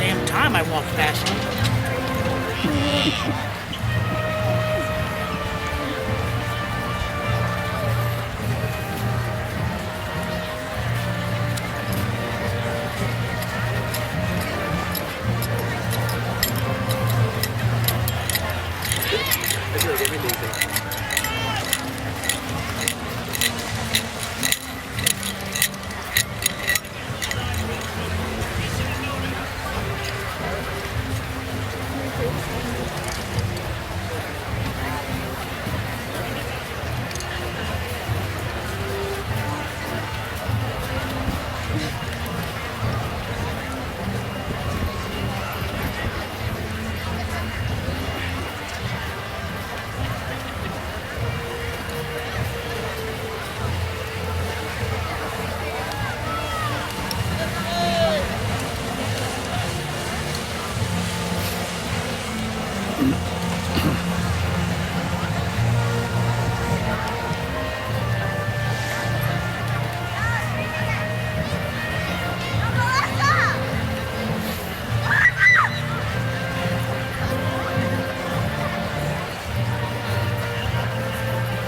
damn time I walked past him.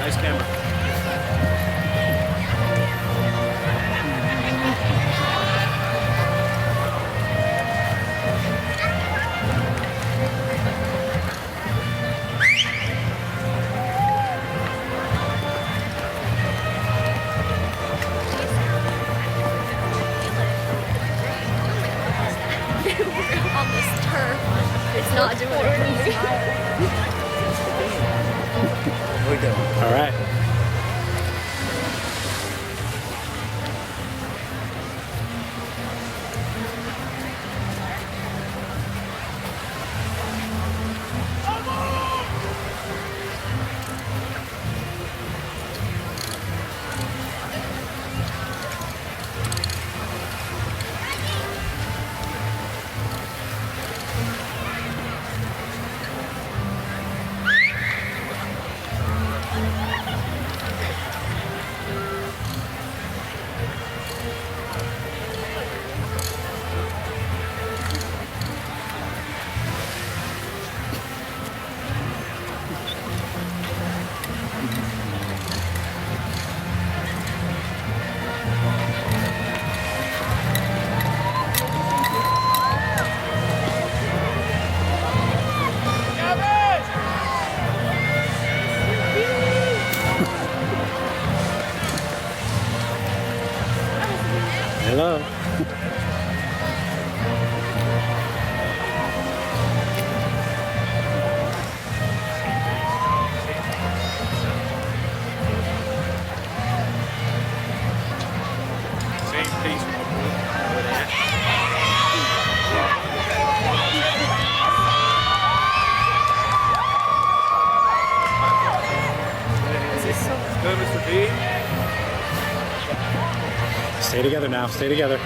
Nice camera. On this turf, it's not doing it for me. We're doing. All right. Hello. Same piece. Good, Mr. B. Stay together now. Stay together.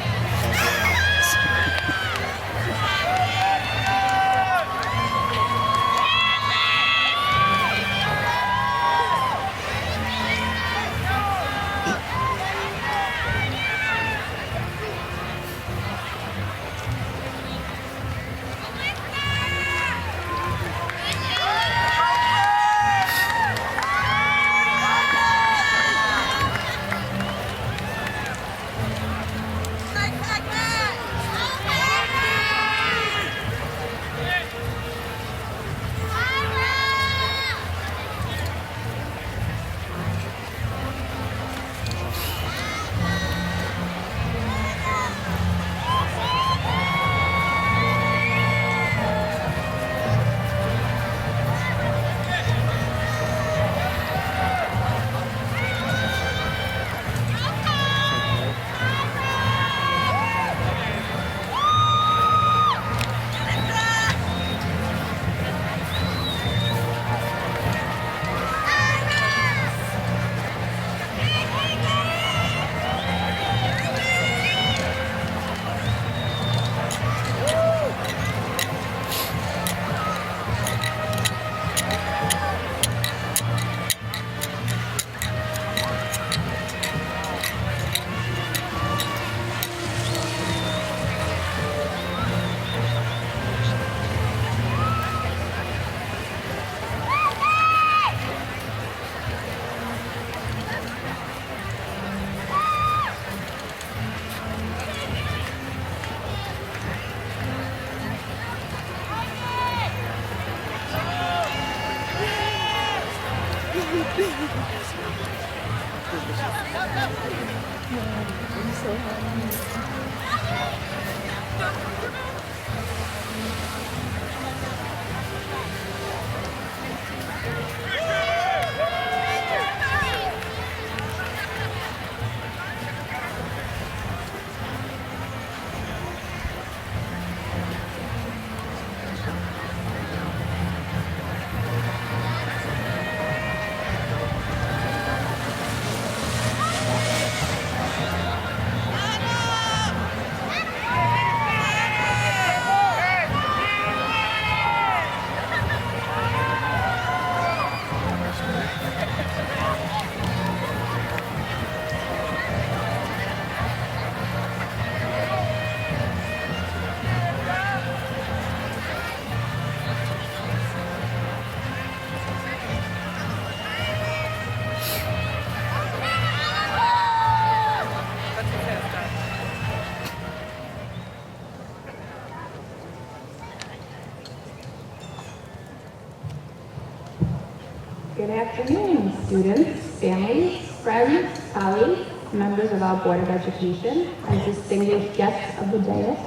Good afternoon, students, families, friends, colleagues, members of our Board of Education, and distinguished guests of the dais.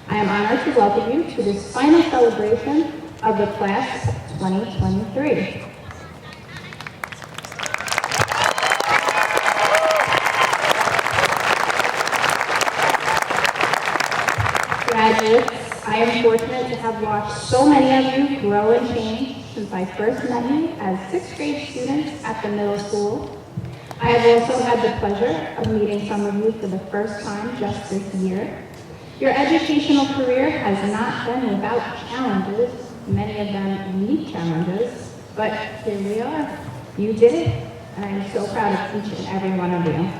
I am honored to welcome you to this final celebration of the class of 2023. Graduates, I am fortunate to have watched so many of you grow and change since I first met you as 6th grade students at the middle school. I have also had the pleasure of meeting some of you for the first time just this year. Your educational career has not been without challenges, many of them unique challenges, but here we are. You did it, and I am so proud of each and every one of you.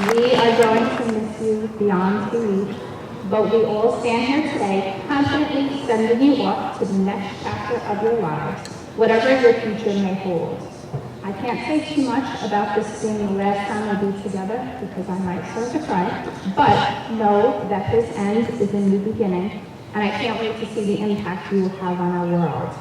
We are going to miss you beyond belief, but we all stand here today confidently sending you off to the next chapter of your lives, whatever your future may hold. I can't say too much about this being the last time we'll be together because I might start to cry, but know that this end is a new beginning, and I can't wait to see the impact you will have on our world.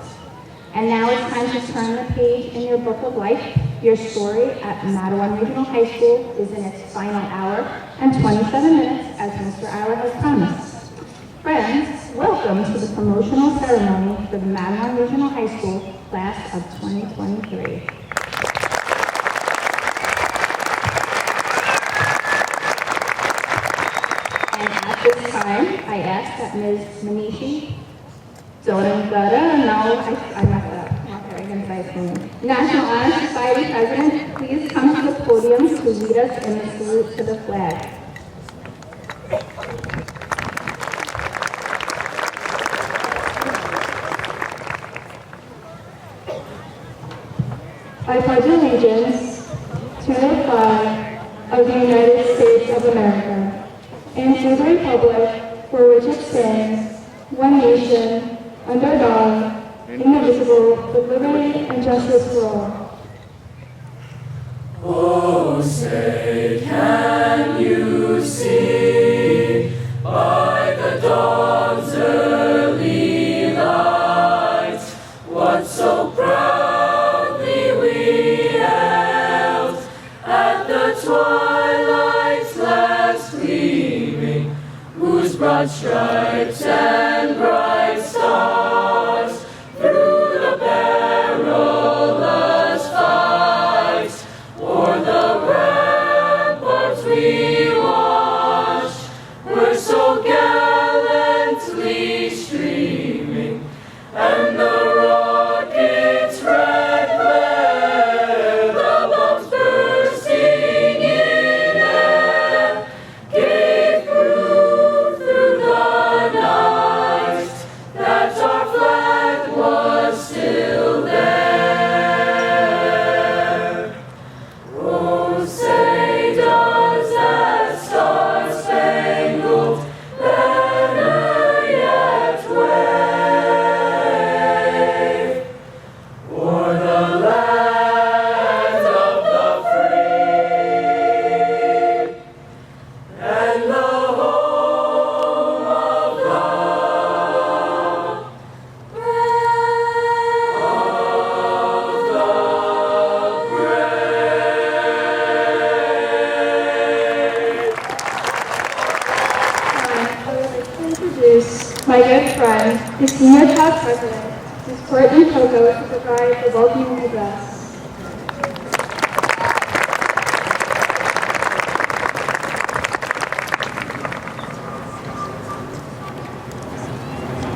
And now it's time to turn the page in your book of life. Your story at Mattawan Regional High School is in its final hour and 27 minutes, as Mr. Auer has promised. Friends, welcome to the promotional ceremony for the Mattawan Regional High School class of 2023. And at this time, I ask that Ms. Manishi National Honor Society President, please come to the podium to lead us in the salute to the flag. I pledge allegiance to the flag of the United States of America and to the republic for which it stands, one nation, under God, indivisible, with liberty and justice for all. Oh, say, can you see by the dawn's early light what so proudly we hailed at the twilight's last gleaming, whose broad stripes and bright stars through the perilous fight o'er the ramparts we watched were so gallantly streaming, and the rocket's red glare, the bombs bursting in air, gave proof through the night The Senior Class President, Ms. Courtney Coco, to provide the welcoming address.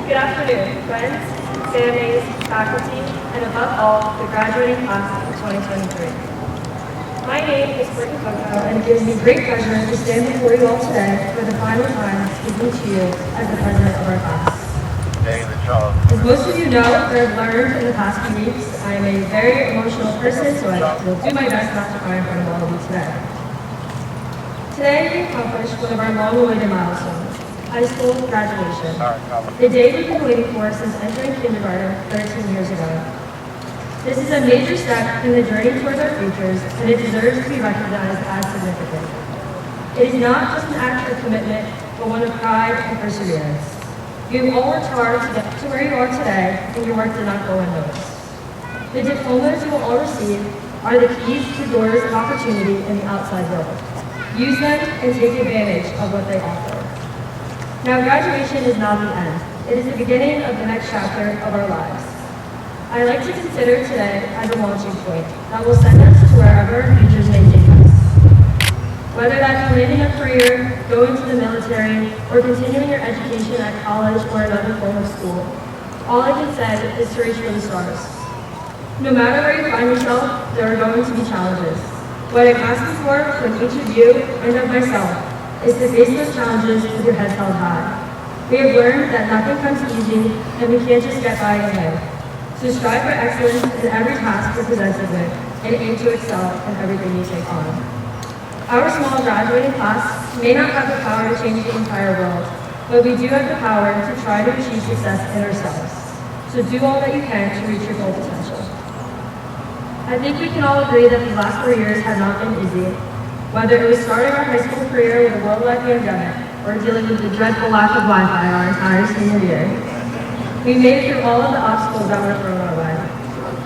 Good afternoon, friends, families, faculty, and above all, the graduating class of 2023. My name is Courtney Coco, and it gives me great pleasure to stand before you all today for the final time speaking to you as the president of our class. As most of you know or have learned in the past few weeks, I am a very emotional person, so I will do my best not to cry in front of all of you today. Today, we accomplished one of our long-awaited milestones, high school graduation. The day we've been waiting for since entering kindergarten 13 years ago. This is a major step in the journey towards our futures, and it deserves to be recognized as significant. It is not just an act of commitment, but one of pride and perseverance. You have all worked hard to get to where you are today, and your work did not go unnoticed. The diplomas you will all receive are the keys to doors of opportunity in the outside world. Use them and take advantage of what they offer. Now, graduation is not the end. It is the beginning of the next chapter of our lives. I like to consider today as a launching point that will send us to wherever our futures may take us. Whether that's planning a career, going to the military, or continuing your education at college or another form of school, all I can say is to reach for the stars. No matter where you find yourself, there are going to be challenges. What I'm asking for from each of you and of myself is to face those challenges with your heads held high. We have learned that nothing comes easy, and we can't just get by in life. So strive for excellence in every task you're presented with, and aim to excel in everything you take on. Our small graduating class may not have the power to change the entire world, but we do have the power to try to achieve success in ourselves. So do all that you can to reach your full potential. I think we can all agree that these last 4 years have not been easy. Whether it was starting our high school career with a worldwide pandemic, or dealing with the dreadful lack of Wi-Fi our entire senior year, we made it through all of the obstacles that were thrown our way.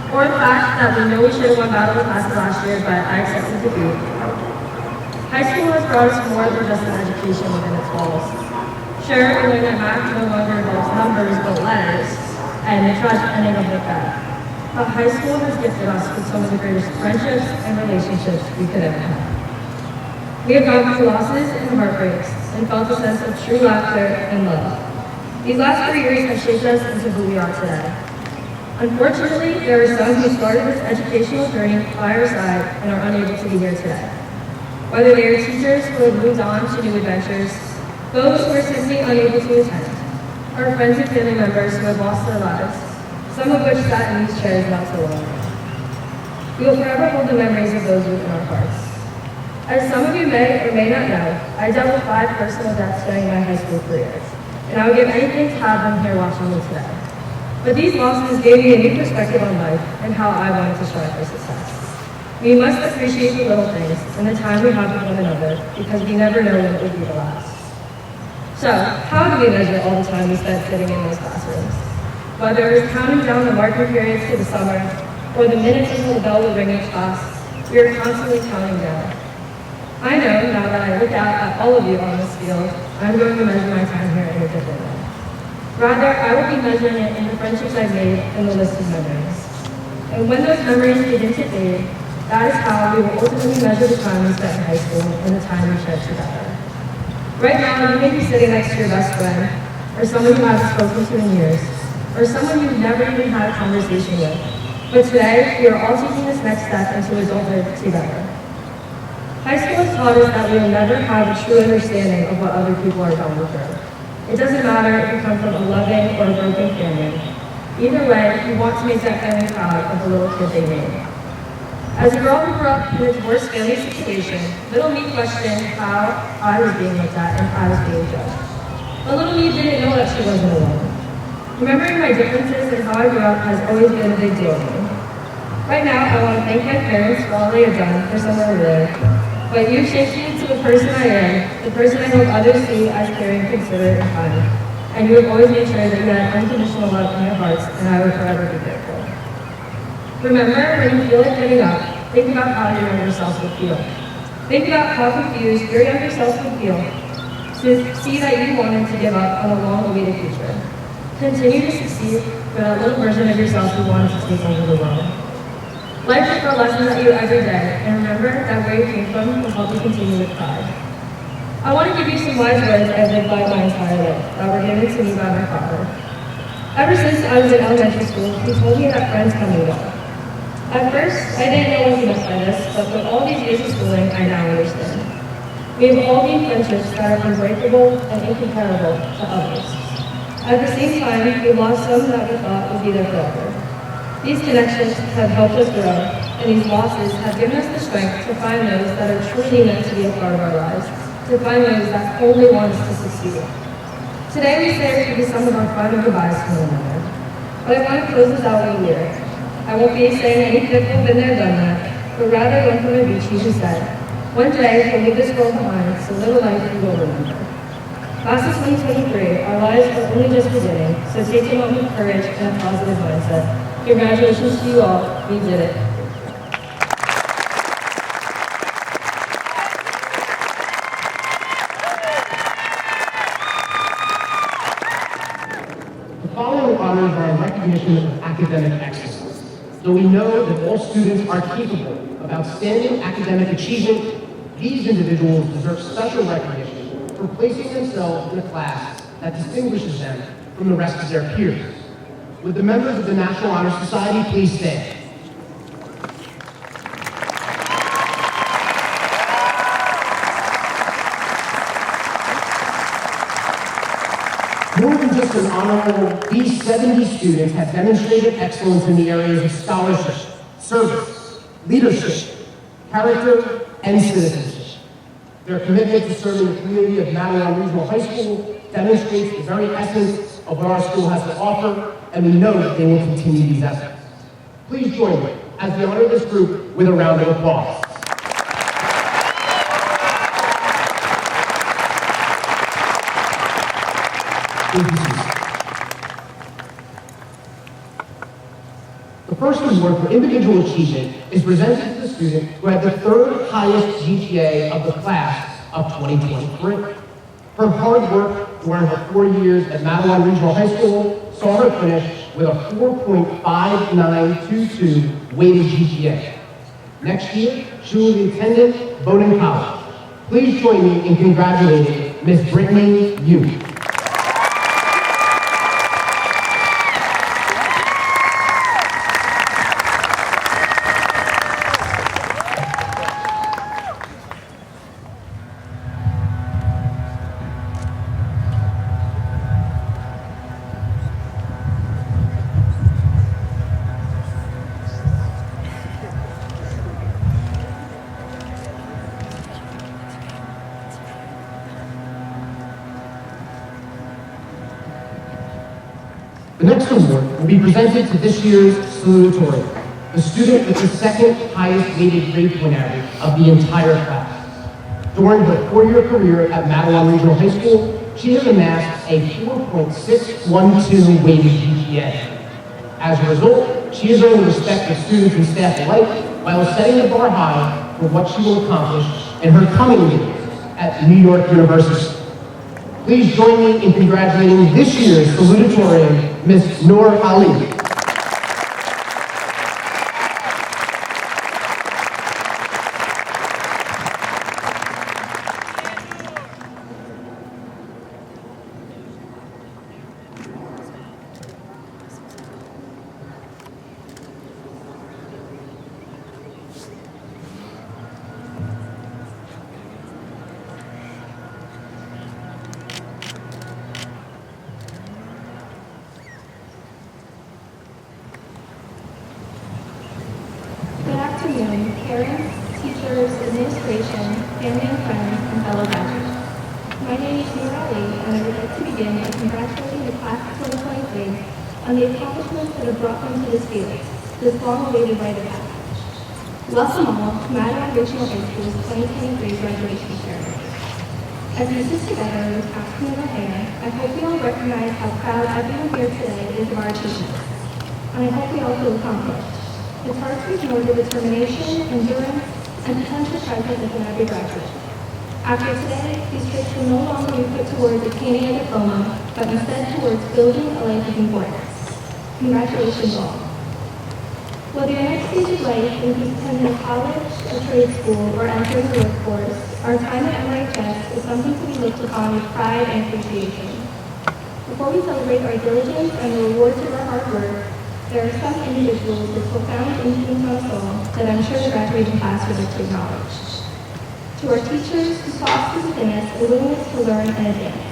Or the fact that we know we should have won battle of classes last year, but I accepted defeat. High school has brought us more than just an education within its walls. Sure, we learned that math no longer involves numbers but letters, and the tragic ending of the fact. But high school has gifted us with some of the greatest friendships and relationships we could ever have. We have gone through losses and heartbreaks, and felt a sense of true laughter and love. These last 3 years have shaped us into who we are today. Unfortunately, there are some who started this educational journey by our side and are unable to be here today. Whether they are teachers who have moved on to new adventures, those who are simply unable to attend, or friends and family members who have lost their lives, some of which sat in these chairs not so long ago. We will forever hold the memories of those within our hearts. As some of you may or may not know, I dealt with 5 personal deaths during my high school career, and I would give anything to have them here watching me today. But these losses gave me a new perspective on life and how I wanted to strive for success. We must appreciate the little things and the time we have with one another, because we never know when it will be the last. So, how do we measure all the time we spent sitting in those classrooms? Whether it was counting down the marking periods to the summer, or the minutes until the bell would ring each class, we are constantly counting down. I know, now that I look out at all of you on this field, I'm going to measure my time here in a different way. Rather, I will be measuring it in the friendships I've made and the list of memories. And when those memories begin to fade, that is how we will ultimately measure the time we spent in high school and the time we shared together. Right now, you may be sitting next to your best friend, or someone you haven't spoken to in years, or someone you've never even had a conversation with. But today, we are all taking this next step into adulthood together. High school has taught us that we will never have a true understanding of what other people are going through. It doesn't matter if you come from a loving or a broken family. Either way, you want to make that family proud of the little kid they made. As a girl who grew up in a divorced family situation, little me questioned how I was being looked at and I was being judged. But little me didn't know that she wasn't alone. Remembering my differences and how I grew up has always been a big deal to me. Right now, I want to thank my parents for all they have done for somewhere to live. But you've shaped me into the person I am, the person I hope others see as caring, considerate, and kind. And you have always made sure that you had unconditional love in your hearts, and I will forever be grateful. Remember, when you feel like giving up, think about how your younger self would feel. Think about how confused your younger self would feel to see that you wanted to give up on a long-awaited future. Continue to succeed for that little version of yourself who wanted to take over the world. Life will throw lessons at you every day, and remember that where you came from will help you continue with pride. I want to give you some wise words I've lived by my entire life that were given to me by my father. Ever since I was in elementary school, he told me that friends come and go. At first, I didn't know what he meant by this, but with all these years of schooling, I now understand. We have all gained friendships that are unbreakable and incomparable to others. At the same time, we lost some that we thought would be there forever. These connections have helped us grow, and these losses have given us the strength to find those that are truly meant to be a part of our lives, to find those that only want us to succeed. Today we say to be some of our final goodbyes to one another. But I want to close this out with a lyric. I won't be saying any people been there, done that, but rather one from Avicii who said, "One day we'll leave this world behind, so live a life you will remember." Class of 2023, our lives are only just beginning, so take a moment of courage and a positive mindset. Congratulations to you all, we did it. The following honors are in recognition of academic excellence. Though we know that all students are capable of outstanding academic achievement, these individuals deserve special recognition for placing themselves in a class that distinguishes them from the rest of their peers. Would the members of the National Honor Society please stand? More than just an honor roll, these 70 students have demonstrated excellence in the areas of scholarship, service, leadership, character, and citizenship. Their commitment to serving the community of Matawan Regional High School demonstrates the very essence of what our school has to offer, and we know that they will continue these efforts. Please join me as we honor this group with a round of applause. The first award for individual achievement is presented to the student who had the third highest GPA of the class of 2023. Her hard work during her 4 years at Matawan Regional High School saw her finish with a 4.5922 weighted GPA. Next year, she will be attending Bowdoin College. Please join me in congratulating Miss Brittany Yu. The next award will be presented to this year's Salutatorian, the student with the second highest weighted grade point average of the entire class. During her 4-year career at Matawan Regional High School, she has amassed a 4.612 weighted GPA. As a result, she has earned the respect of students and staff alike while setting the bar high for what she will accomplish in her coming years at New York University. Please join me in congratulating this year's Salutatorian, Ms. Noor Ali. Parents, teachers, administration, family and friends, and fellow graduates. My name is Noor Ali, and I would like to begin by congratulating the class of 2023 on the accomplishments that have brought them to this field, this long-awaited rite of passage. Welcome all to Matawan Regional High School's 2023 graduation ceremony. As we sit together with asking in our hair, I hope we all recognize how proud everyone here today is of our achievements, and I hope we all feel accomplished. It's hard to ignore the determination, endurance, and potential present within every graduate. After today, these trips will no longer be put towards obtaining a diploma, but instead towards building a life of importance. Congratulations all. Whether your next stage of life includes attending a college, a trade school, or entering the workforce, our time at MRHS is something to be looked upon with pride and appreciation. Before we celebrate our diligence and the rewards of our hard work, there are some individuals with profound influence on us all that I'm sure the graduating class would like to acknowledge. To our teachers who foster within us a willingness to learn and advance.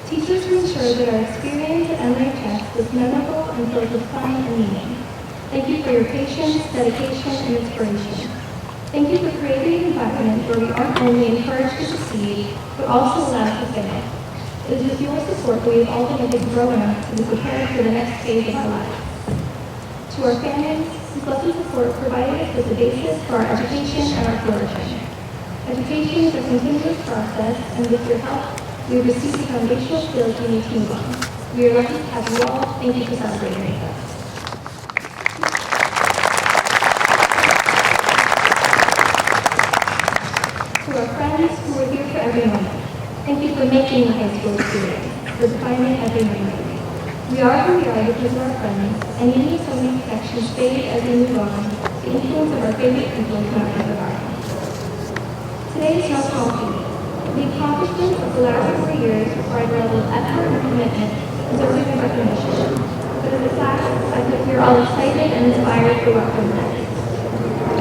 Teachers who ensure that our experience at MRHS was memorable and filled with fun and meaning. Thank you for your patience, dedication, and inspiration. Thank you for creating an environment where we aren't only encouraged to succeed, but also allowed to fail. It is with your support we have all been able to grow enough to be prepared for the next phase of our lives. To our families, whose love and support provided us with the basis for our education and our flourishing. Education is a continuous process, and with your help, we have received the foundational skills we need to move on. We are lucky to have you all. Thank you for celebrating with us. To our friends who are here for every moment, thank you for making the high school experience, for defining every moment. We are who we are because of our friends, and even if so many connections fade as we move on, the influence of our favorite people cannot be forgotten. Today is no small feat. The accomplishments of the last 4 years required a level of effort and commitment deserving of recognition. But as a class, I hope you're all excited and inspired for what comes next.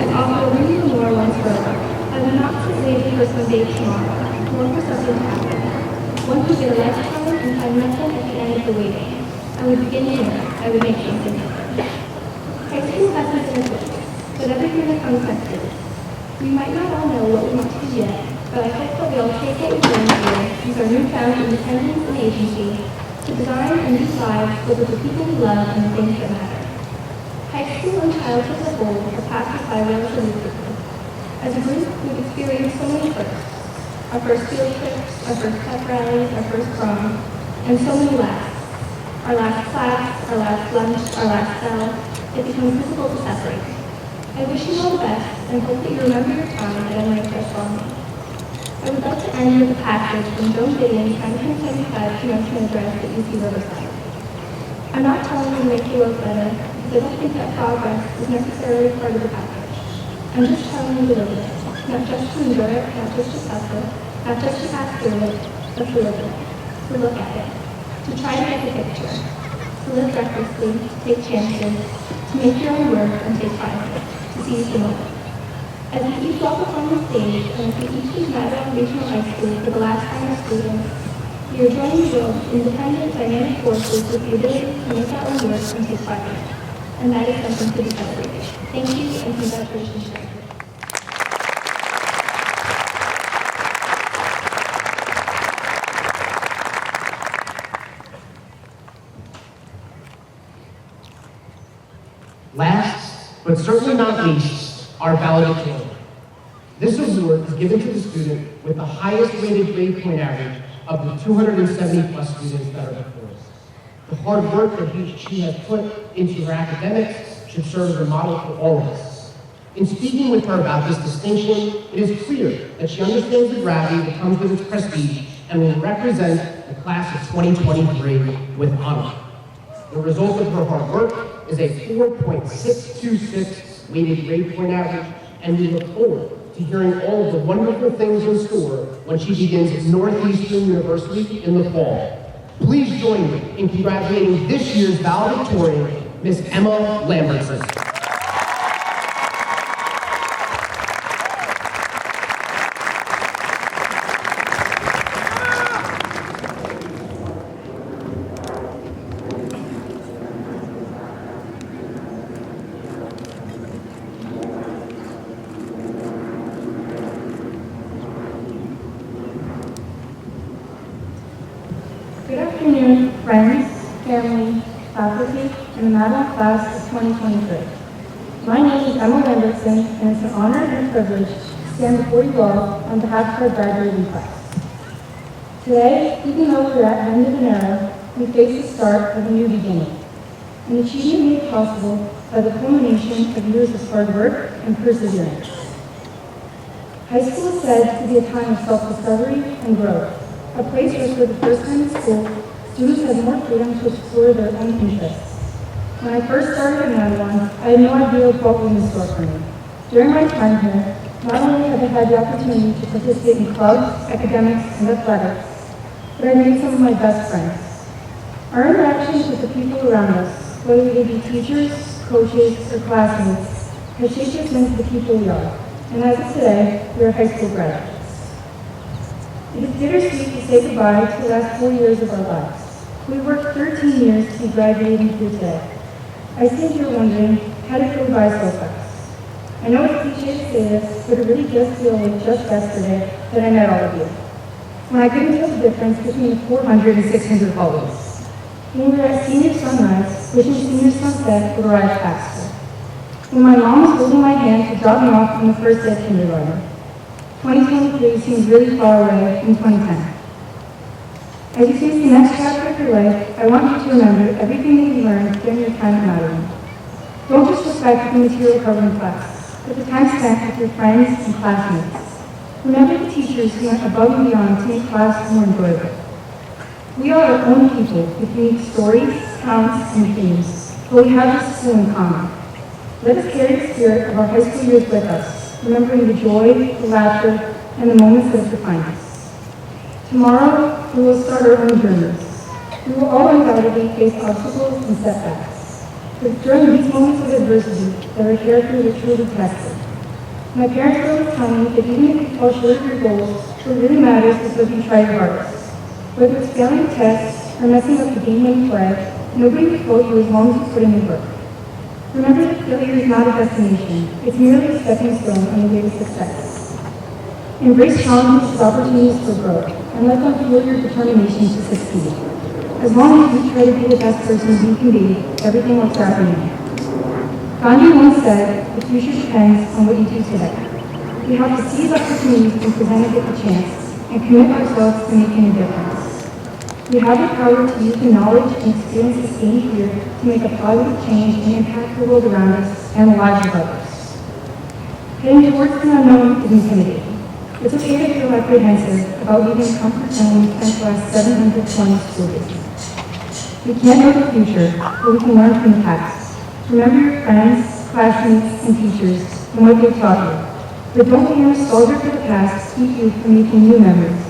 As author Rudy Moore once wrote, I will not sit waiting for some day tomorrow, nor for something to happen. One could get a lifetime and find nothing at the end of the waiting. I would begin here. I would make something happen. High school hasn't been a place, but everything that comes next is. We might not all know what we want to do yet, but I hope that we all take what we've learned here, use our newfound independence and agency, to design and lead lives filled with the people we love and the things that matter. High school and childhood as a whole have passed us by relatively quickly. As a group, we've experienced so many firsts. Our first field trips, our first pep rallies, our first prom, and so many lasts. Our last class, our last lunch, our last bell, it becomes difficult to separate. I wish you all the best and hope that you remember your time at MRHS fondly. I would like to end with a passage from Joan Didion's 1975 commencement address at UC Riverside. I'm not telling you to make your work better, because I don't think that progress is necessarily part of the package. I'm just telling you to live it, not just to enjoy it, not just to suffer, not just to pass through it, but to live it, to look at it, to try to get the picture, to live recklessly, to take chances, to make your own work and take pride in it, to seize the moment. As we each walk upon the stage and as we each leave Madison Regional High School for the last time as students, we are joining the world of independent, dynamic forces with the ability to make our own work and take pride in it. And that is something to be celebrated. Thank you and congratulations, graduates. Last, but certainly not least, our Valedictorian. This award is given to the student with the highest weighted grade point average of the 270 plus students that are before us. The hard work that she has put into her academics should serve as a model for all of us. In speaking with her about this distinction, it is clear that she understands the gravity that comes with its prestige and will represent the class of 2023 with honor. The result of her hard work is a 4.626 weighted grade point average, and we look forward to hearing all of the wonderful things in store when she begins at Northeastern University in the fall. Please join me in congratulating this year's valedictorian, Miss Emma Lambertson. Good afternoon, friends, family, faculty, and the Madam Class of 2023. My name is Emma Lambertson, and it's an honor and a privilege to stand before you all on behalf of our graduating class. Today, even though we're at the end of an era, we face the start of a new beginning, an achievement made possible by the culmination of years of hard work and perseverance. High school is said to be a time of self-discovery and growth, a place where for the first time in school, students have more freedom to explore their own interests. When I first started at Madeline, I had no idea what was in store for me. During my time here, not only have I had the opportunity to participate in clubs, academics, and athletics, but I made some of my best friends. Our interactions with the people around us, whether they be teachers, coaches, or classmates, has shaped us into the people we are. And as of today, we are high school graduates. It is bittersweet to say goodbye to the last 4 years of our lives. We worked 13 years to be graduating here today. I think you're wondering, how did it go by so fast? I know it's cliche to say this, but it really does feel like just yesterday that I met all of you. When I couldn't tell the difference between the 400 and 600 hallways. When we were at senior sunrise, wishing senior sunset would arrive faster. When my mom was holding my hand to drop me off on the first day of kindergarten. 2023 seems really far away from 2010. As you face the next chapter of your life, I want you to remember everything that you learned during your time at Madeline. Don't just respect the material covered in class, but the time spent with your friends and classmates. Remember the teachers who went above and beyond to make class more enjoyable. We are our own people with unique stories, talents, and themes, but we have this still in common. Let us carry the spirit of our high school years with us, remembering the joy, the laughter, and the moments that have defined us. Tomorrow, we will start our own journeys. We will all undoubtedly face obstacles and setbacks. But during these moments of adversity that our characters are truly tested. My parents were always telling me that even if you fall short of your goals, what really matters is that you try your hardest. Whether it's failing a test or messing up the game-winning play, nobody will fault you as long as you put in the work. Remember that failure is not a destination. It's merely a stepping stone on the way to success. Embrace challenges as opportunities for growth, and let them fuel your determination to succeed. As long as you try to be the best person you can be, everything works out in the end. Gandhi once said, the future depends on what you do today. We have to seize opportunities when presented with a chance and commit ourselves to making a difference. We have the power to use the knowledge and experiences gained here to make a positive change and impact the world around us and the lives of others. Heading towards the unknown is intimidating. It's okay to feel apprehensive about leaving a comfort zone we spent the last 720 school days. We can't know the future, but we can learn from the past. Remember your friends, classmates, and teachers and what they taught you. But don't let your nostalgia for the past keep you from making new memories.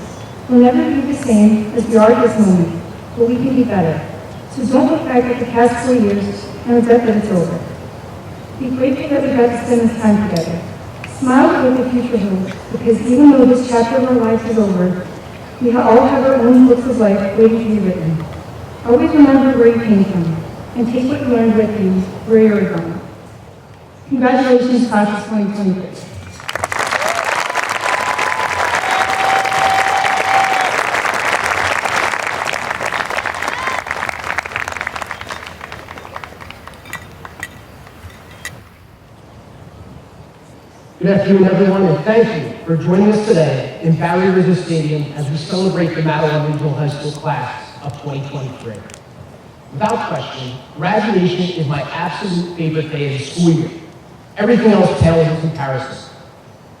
We'll never be the same as we are at this moment, but we can be better. So don't look back at the past 4 years and regret that it's over. Be grateful that we got to spend this time together. Smile at what the future holds, because even though this chapter of our life is over, we all have our own books of life waiting to be written. Always remember where you came from, and take what you learned with you where you are going. Congratulations, class of 2023. Good afternoon, everyone, and thank you for joining us today in Barry Rizzo Stadium as we celebrate the Madeline Regional High School class of 2023. Without question, graduation is my absolute favorite day of the school year. Everything else pales in comparison.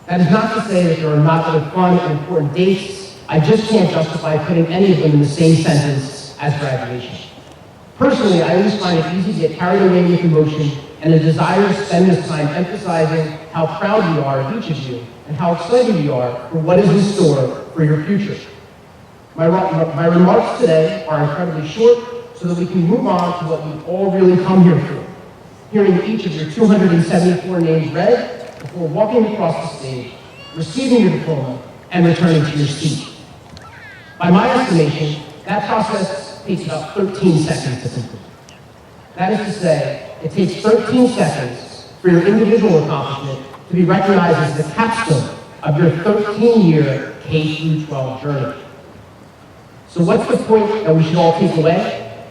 That is not to say that there are not other fun and important dates. I just can't justify putting any of them in the same sentence as graduation. Personally, I always find it easy to get carried away with emotion and a desire to spend this time emphasizing how proud we are of each of you and how excited we are for what is in store for your future. My remarks today are incredibly short so that we can move on to what we've all really come here for, hearing each of your 274 names read before walking across the stage, receiving your diploma, and returning to your seat. By my estimation, that process takes about 13 seconds to complete. That is to say, it takes 13 seconds for your individual accomplishment to be recognized as the capstone of your 13-year K-12 journey. So what's the point that we should all take away?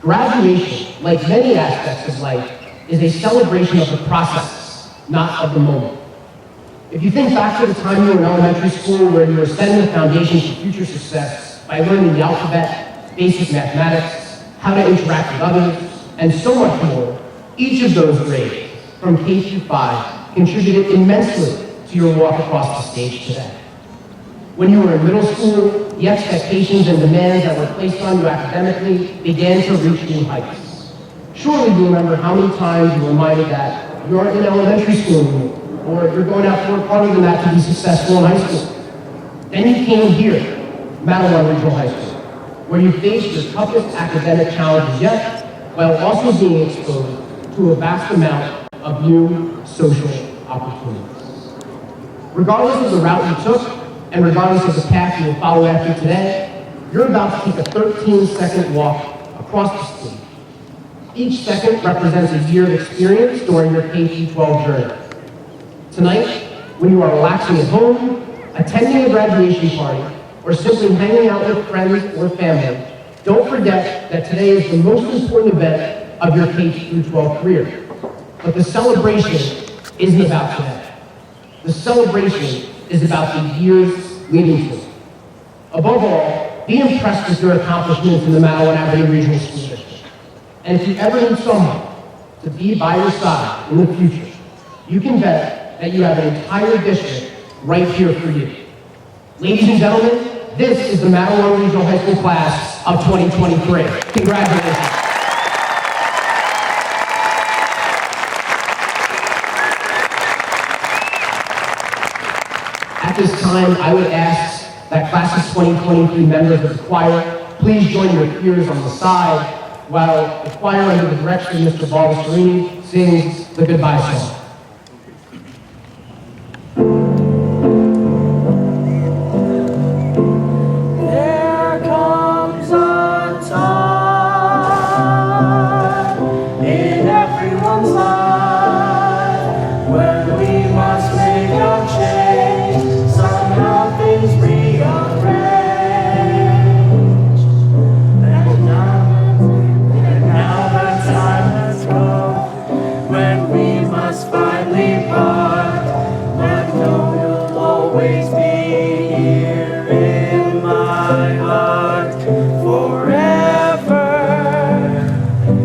Graduation, like many aspects of life, is a celebration of the process, not of the moment. If you think back to the time you were in elementary school where you were setting the foundation for future success by learning the alphabet, basic mathematics, how to interact with others, and so much more, each of those grades, from K through 5, contributed immensely to your walk across the stage today. When you were in middle school, the expectations and demands that were placed on you academically began to reach new heights. Surely you remember how many times you were reminded that you're in elementary school or you're going out to work harder than that to be successful in high school. Then you came here, Matawan Regional High School, where you faced your toughest academic challenges yet, while also being exposed to a vast amount of new social opportunities. Regardless of the route you took, and regardless of the path you will follow after today, you're about to take a 13-second walk across the stage. Each second represents a year of experience during your K-12 journey. Tonight, when you are relaxing at home, attending a graduation party, or simply hanging out with friends or family, don't forget that today is the most important event of your K-12 career. But the celebration isn't about today. The celebration is about the years leading to it. Above all, be impressed with your accomplishments in the Matawan Avenue Regional School District. And if you ever need someone to be by your side in the future, you can bet that you have an entire district right here for you. Ladies and gentlemen, this is the Matawan Regional High School class of 2023. Congratulations. At this time, I would ask that class of 2023 members of the choir please join your peers on the side while the choir under the direction of Mr. Valedictorian sings the goodbye song. There comes a time in everyone's life when we must make a change. Somehow things rearrange. And now that time has come when we must finally part. But no, you'll always be here in my heart forever. You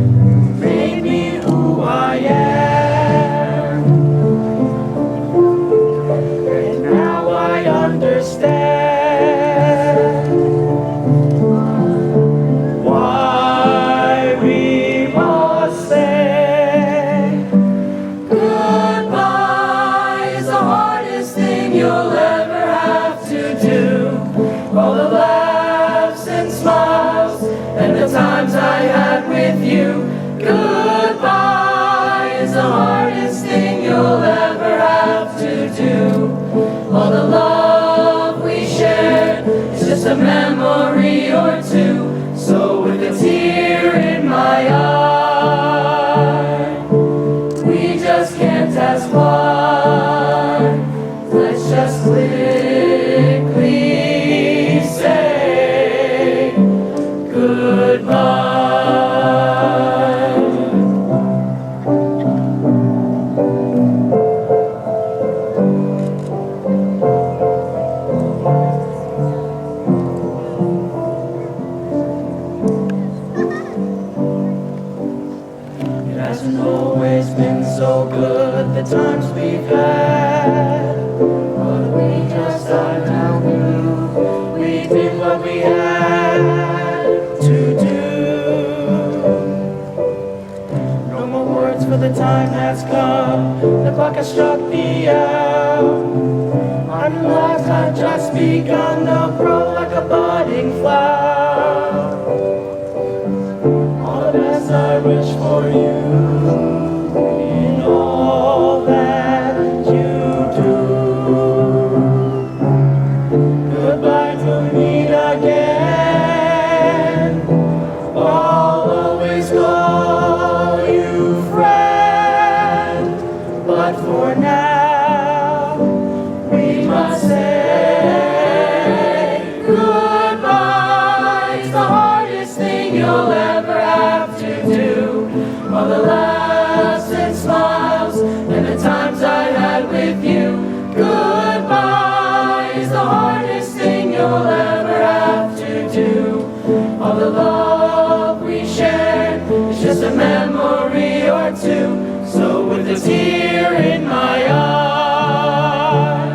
made me who I am, and now I understand why we must say goodbye is the hardest thing you'll ever have to do. All the laughs and smiles and the times I had with you. Goodbye is the hardest thing you'll ever have to do. All the love we shared is just a memory or two. So with a tear in my eye, we just can't ask why. Let's just quickly say goodbye. It hasn't always been so good, the times we've had. But we just somehow knew we did what we had to do. No more words, for the time has come. The clock has struck the hour. Our new lives have just begun to grow like a budding flower. All the best I wish for you in all that you do. Goodbye till we meet again. I'll always call you friend. But for now, we must say goodbye. It's the hardest thing you'll ever have to do. All the laughs and smiles and the times I had with you. Goodbye is the hardest thing you'll ever have to do. All the love we shared is just a memory or two. So with a tear in my eye,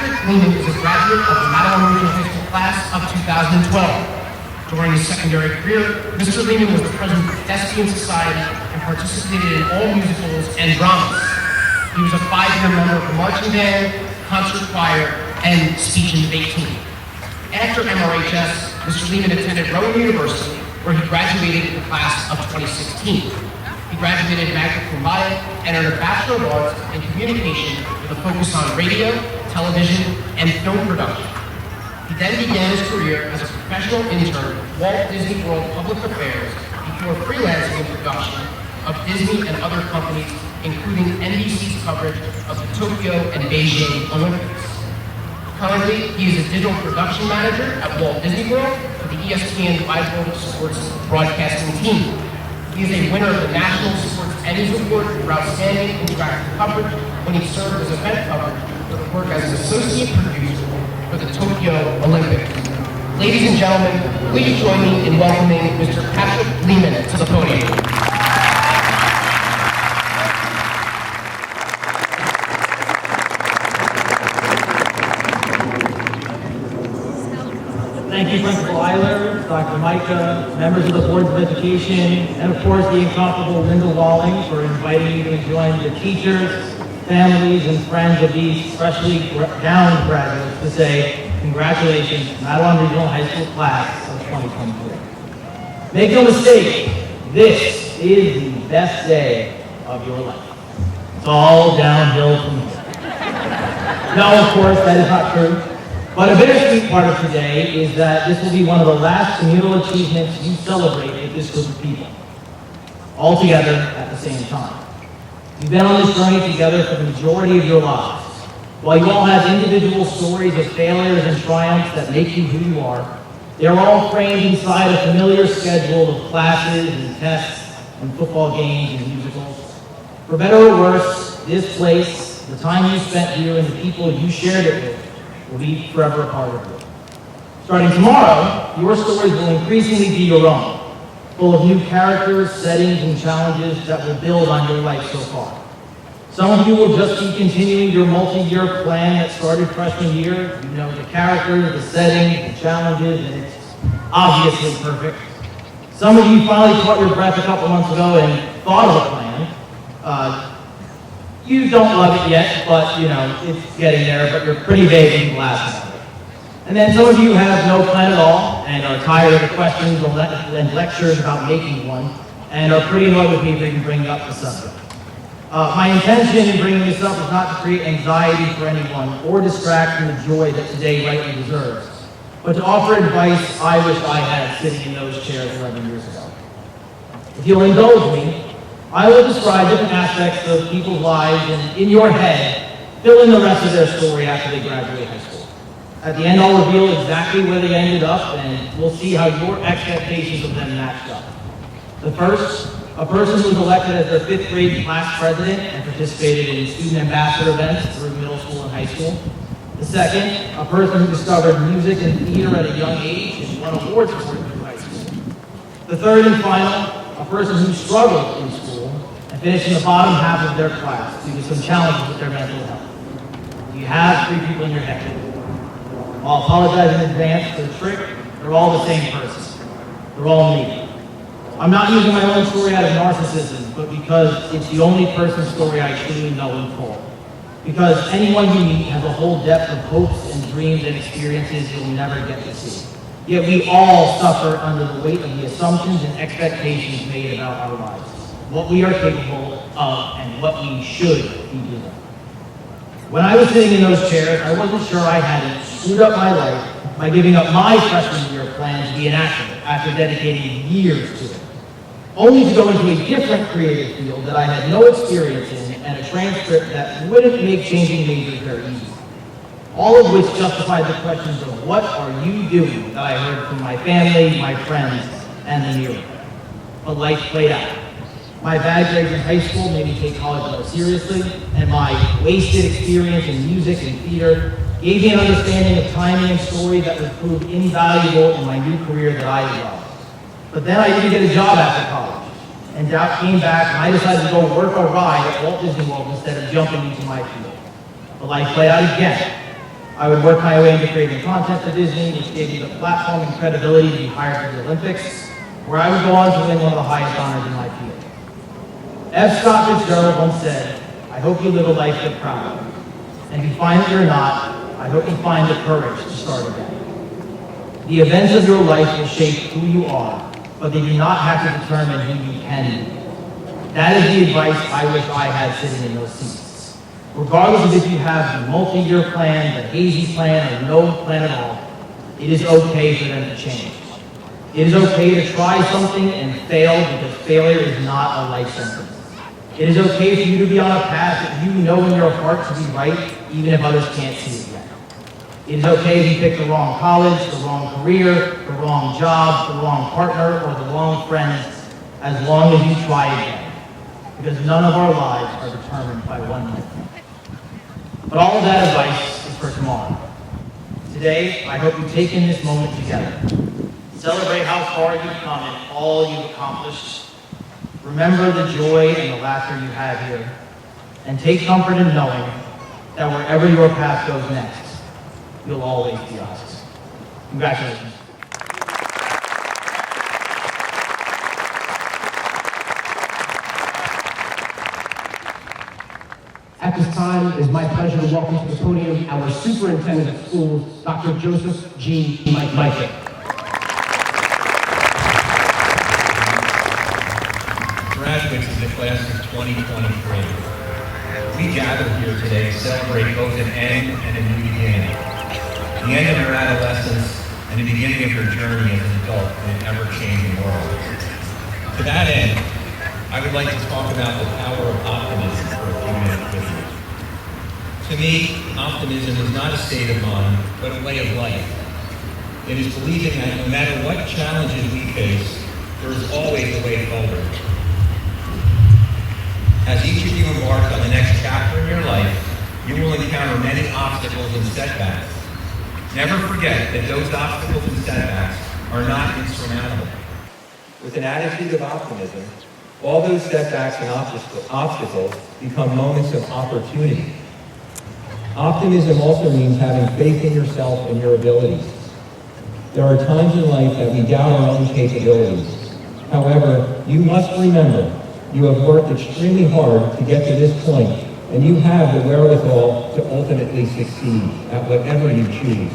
Patrick Lehman is a graduate of the Matawan Regional High School class of 2012. During his secondary career, Mr. Lehman was the president of the Thespian Society and participated in all musicals and dramas. He was a 5-year member of the marching band, concert choir, and speech and debate team. After MRHS, Mr. Lehman attended Rowan University, where he graduated in the class of 2016. He graduated magna cum laude and earned a Bachelor of Arts in Communication with a focus on radio, television, and film production. He then began his career as a professional intern at Walt Disney World Public Affairs before freelancing in production of Disney and other companies, including NBC's coverage of the Tokyo and Beijing Olympics. Currently, he is a digital production manager at Walt Disney World for the ESPN 5 World Sports Broadcasting team. He is a winner of the National Sports Emmys Award for Outstanding Interactive Coverage when he served as event coverage for the work as an associate producer for the Tokyo Olympics. Ladies and gentlemen, please join me in welcoming Mr. Patrick Lehman to the podium. Thank you, Principal Eiler, Dr. Micah, members of the Boards of Education, and of course the incomparable Linda Walling for inviting me to join the teachers, families, and friends of these freshly gowned graduates to say congratulations, Matawan Regional High School class of 2023. Make no mistake, this is the best day of your life. It's all downhill from here. No, of course, that is not true. But a bittersweet part of today is that this will be one of the last communal achievements you celebrate with this group of people, all together at the same time. You've been on this journey together for the majority of your lives. While you all have individual stories of failures and triumphs that make you who you are, they are all framed inside a familiar schedule of classes and tests and football games and musicals. For better or worse, this place, the time you spent here, and the people you shared it with, will be forever a part of you. Starting tomorrow, your stories will increasingly be your own, full of new characters, settings, and challenges that will build on your life so far. Some of you will just be continuing your multi-year plan that started freshman year. You know the characters, the settings, the challenges, and it's obviously perfect. Some of you finally caught your breath a couple months ago and thought of a plan. You don't love it yet, but you know, it's getting there, but you're pretty vague and glass about it. And then some of you have no plan at all and are tired of the questions and lectures about making one and are pretty annoyed with me for even bringing up the subject. My intention in bringing this up is not to create anxiety for anyone or distract from the joy that today rightly deserves, but to offer advice I wish I had sitting in those chairs 11 years ago. If you'll indulge me, I will describe different aspects of people's lives and, in your head, fill in the rest of their story after they graduate high school. At the end, I'll reveal exactly where they ended up, and we'll see how your expectations of them matched up. The first, a person who was elected as their 5th grade class president and participated in student ambassador events through middle school and high school. The second, a person who discovered music and theater at a young age and won awards for it through high school. The third and final, a person who struggled in school and finished in the bottom half of their class due to some challenges with their mental health. You have 3 people in your head. I'll apologize in advance for the trick. They're all the same person. They're all me. I'm not using my own story out of narcissism, but because it's the only person's story I truly know in full. Because anyone you meet has a whole depth of hopes and dreams and experiences you'll never get to see. Yet we all suffer under the weight of the assumptions and expectations made about our lives, what we are capable of, and what we should be doing. When I was sitting in those chairs, I wasn't sure I hadn't screwed up my life by giving up my freshman year plan to be an actor after dedicating years to it, only to go into a different creative field that I had no experience in and a transcript that wouldn't make changing majors very easy. All of which justified the questions of what are you doing that I heard from my family, my friends, and the media. But life played out. My bad grades in high school made me take college more seriously, and my wasted experience in music and theater gave me an understanding of timing and story that would prove invaluable in my new career that I loved. But then I didn't get a job after college, and doubt came back, and I decided to go work a ride at Walt Disney World instead of jumping into my field. But life played out again. I would work my way into creating content for Disney, which gave me the platform and credibility to be hired for the Olympics, where I would go on to win one of the highest honors in my field. F. Scott Fitzgerald once said, "I hope you live a life you're proud of. And if you find that you're not, I hope you find the courage to start again." The events of your life will shape who you are, but they do not have to determine who you can be. That is the advice I wish I had sitting in those seats. Regardless of if you have the multi-year plan, the hazy plan, or no plan at all, it is okay for them to change. It is okay to try something and fail, because failure is not a life sentence. It is okay for you to be on a path that you know in your heart to be right, even if others can't see it yet. It is okay if you pick the wrong college, the wrong career, the wrong job, the wrong partner, or the wrong friends, as long as you try again. Because none of our lives are determined by one moment. But all of that advice is for tomorrow. Today, I hope you've taken this moment together. Celebrate how far you've come and all you've accomplished. Remember the joy and the laughter you had here. And take comfort in knowing that wherever your path goes next, you'll always be us. Congratulations. At this time, it is my pleasure to welcome to the podium our Superintendent of Schools, Dr. Joseph G. Micah. Graduates of the class of 2023. We gather here today to celebrate both an end and a new beginning. The end of your adolescence and the beginning of your journey as an adult in an ever-changing world. To that end, I would like to talk about the power of optimism for a few minutes with you. To me, optimism is not a state of mind, but a way of life. It is believing that no matter what challenges we face, there is always a way forward. As each of you embark on the next chapter in your life, you will encounter many obstacles and setbacks. Never forget that those obstacles and setbacks are not insurmountable. With an attitude of optimism, all those setbacks and obstacles become moments of opportunity. Optimism also means having faith in yourself and your abilities. There are times in life that we doubt our own capabilities. However, you must remember, you have worked extremely hard to get to this point, and you have the wherewithal to ultimately succeed at whatever you choose.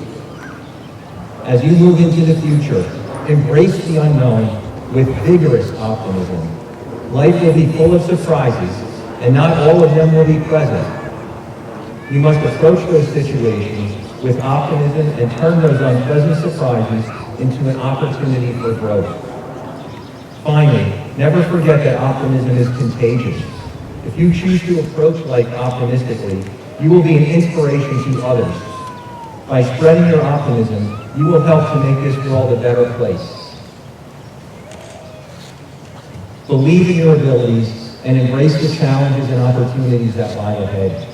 As you move into the future, embrace the unknown with vigorous optimism. Life will be full of surprises, and not all of them will be pleasant. You must approach those situations with optimism and turn those unpleasant surprises into an opportunity for growth. Finally, never forget that optimism is contagious. If you choose to approach life optimistically, you will be an inspiration to others. By spreading your optimism, you will help to make this world a better place. Believe in your abilities and embrace the challenges and opportunities that lie ahead.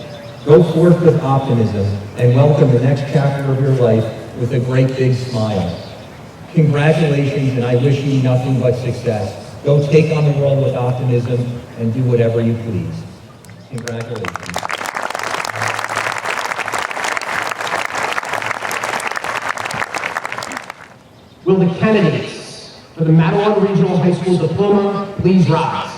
Go forth with optimism and welcome the next chapter of your life with a great big smile. Congratulations, and I wish you nothing but success. Go take on the world with optimism and do whatever you please. Congratulations. Will the candidates for the Matawan Regional High School Diploma please rise?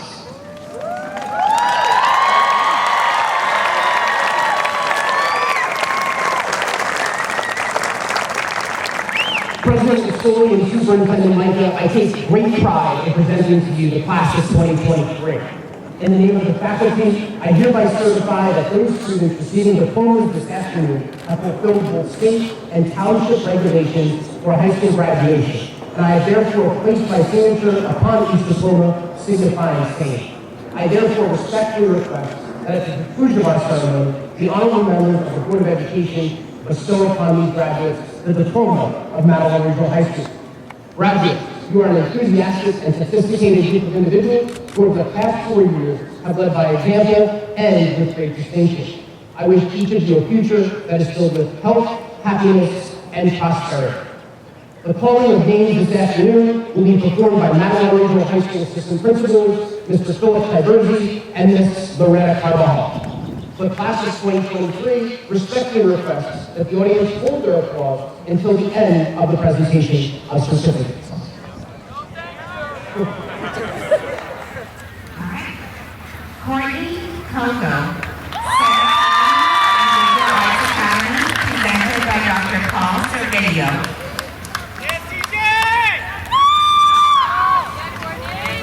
President Soli and Superintendent Micah, I take great pride in presenting to you the class of 2023. In the name of the faculty, I hereby certify that those students receiving diplomas this afternoon have fulfilled both state and township regulations for high school graduation, and I have therefore placed my signature upon each diploma signifying same. I therefore respectfully request that at the conclusion of our ceremony, the honorable members of the Board of Education bestow upon these graduates the diploma of Matawan Regional High School. Graduates, you are an enthusiastic and sophisticated group of individuals who over the past 4 years have led by example and with great distinction. I wish each of you a future that is filled with health, happiness, and prosperity. The calling of names this afternoon will be performed by Matawan Regional High School Assistant Principals, Mr. Philip Tiberzi and Ms. Loretta Carvajal. The class of 2023 respectfully requests that the audience hold their applause until the end of the presentation of certificates. Alright. Courtney Coco. Presented by Dr. Paul Servideo.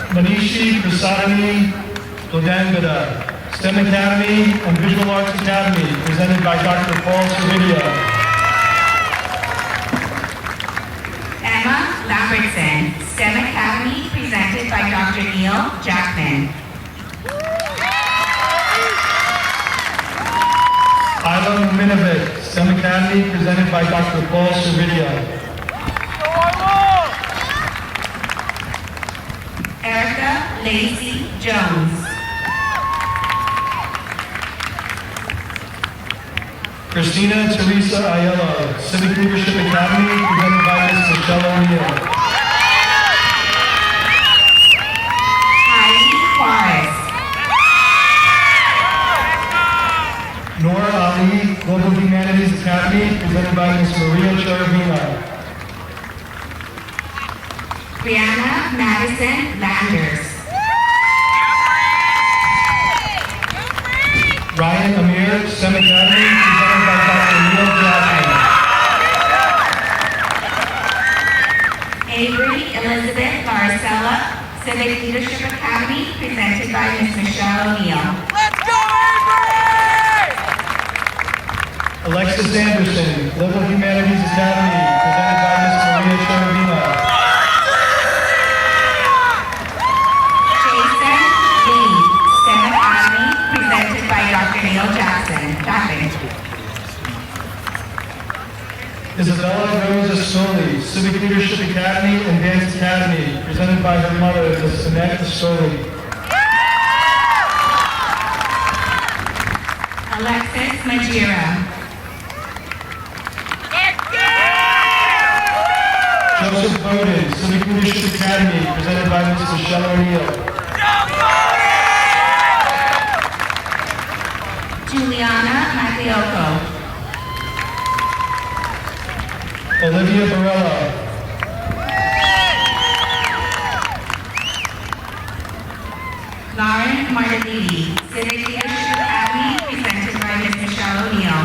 Manishi Prasadani Lodangada, STEM Academy and Visual Arts Academy, presented by Dr. Paul Servideo. Emma Lambertson, STEM Academy, presented by Dr. Neil Jackman. Isla Minovic, STEM Academy, presented by Dr. Paul Servideo. Erica Lacey Jones. Christina Teresa Ayala, Civic Leadership Academy, presented by Ms. Michelle O'Neill. Heidi Juarez. Nora Ali, Global Humanities Academy, presented by Ms. Maria Charavina. Brianna Madison Landers. Ryan Amir, STEM Academy, presented by Dr. Neil Jackman. Avery Elizabeth Varicella, Civic Leadership Academy, presented by Ms. Michelle O'Neill. Let's go, Avery! Alexis Anderson, Global Humanities Academy, presented by Ms. Maria Charavina. Isabella Rosa Soli, Civic Leadership Academy and Dance Academy, presented by her mother, Ms. Samantha Soli. Alexis Majira. Joseph Bowden, Civic Leadership Academy, presented by Ms. Michelle O'Neill. Juliana Magliocco. Olivia Barella. Lauren Martinelli, Civic Leadership Academy, presented by Ms. Michelle O'Neill.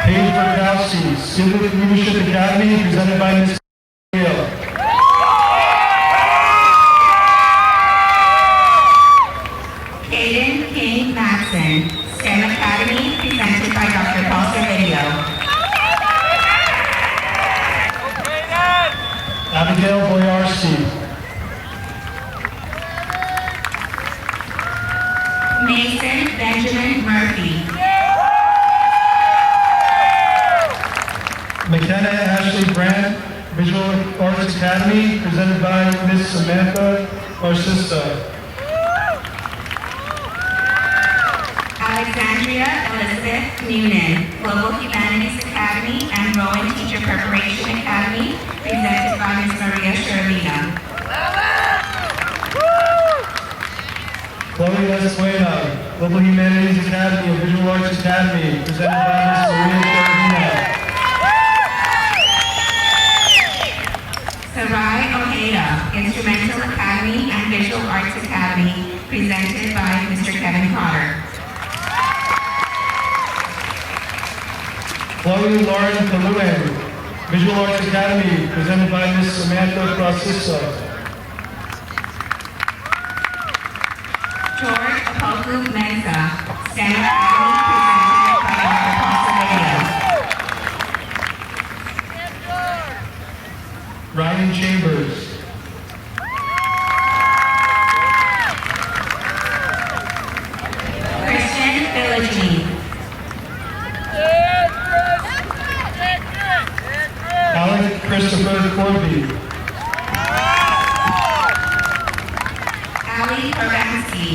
Paige Berkowski, Civic Leadership Academy, presented by Ms. O'Neill. Caden King Matson, STEM Academy, presented by Dr. Paul Servideo. Abigail Boyarski. Mason Benjamin Murphy. McKenna Ashley Brandt, Visual Arts Academy, presented by Ms. Samantha Arcista. Alexandria Elizabeth Noonan, Global Humanities Academy and Rowan Teacher Preparation Academy, presented by Ms. Maria Sherlina. Chloe Escuela, Global Humanities Academy and Visual Arts Academy, presented by Ms. Maria Sherlina. Sarai Ojeda, Instrumental Academy and Visual Arts Academy, presented by Mr. Kevin Cotter. Chloe Lauren Kaluen, Visual Arts Academy, presented by Ms. Samantha Crosissa. George Apoku Mensa, STEM Academy, presented by Dr. Paul Servideo. Ryan Chambers. Christian Villagine. Alec Christopher Corby. Ali Urbanski,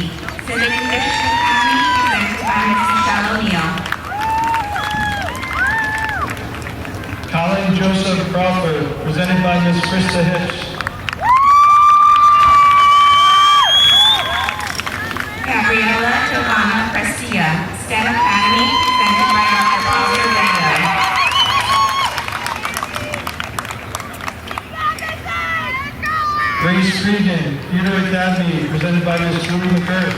Civic Leadership Academy, presented by Ms. Michelle O'Neill. Colin Joseph Crawford, presented by Ms. Krista Hitch. Regan, Theater Academy, presented by Ms. Julie McCurry.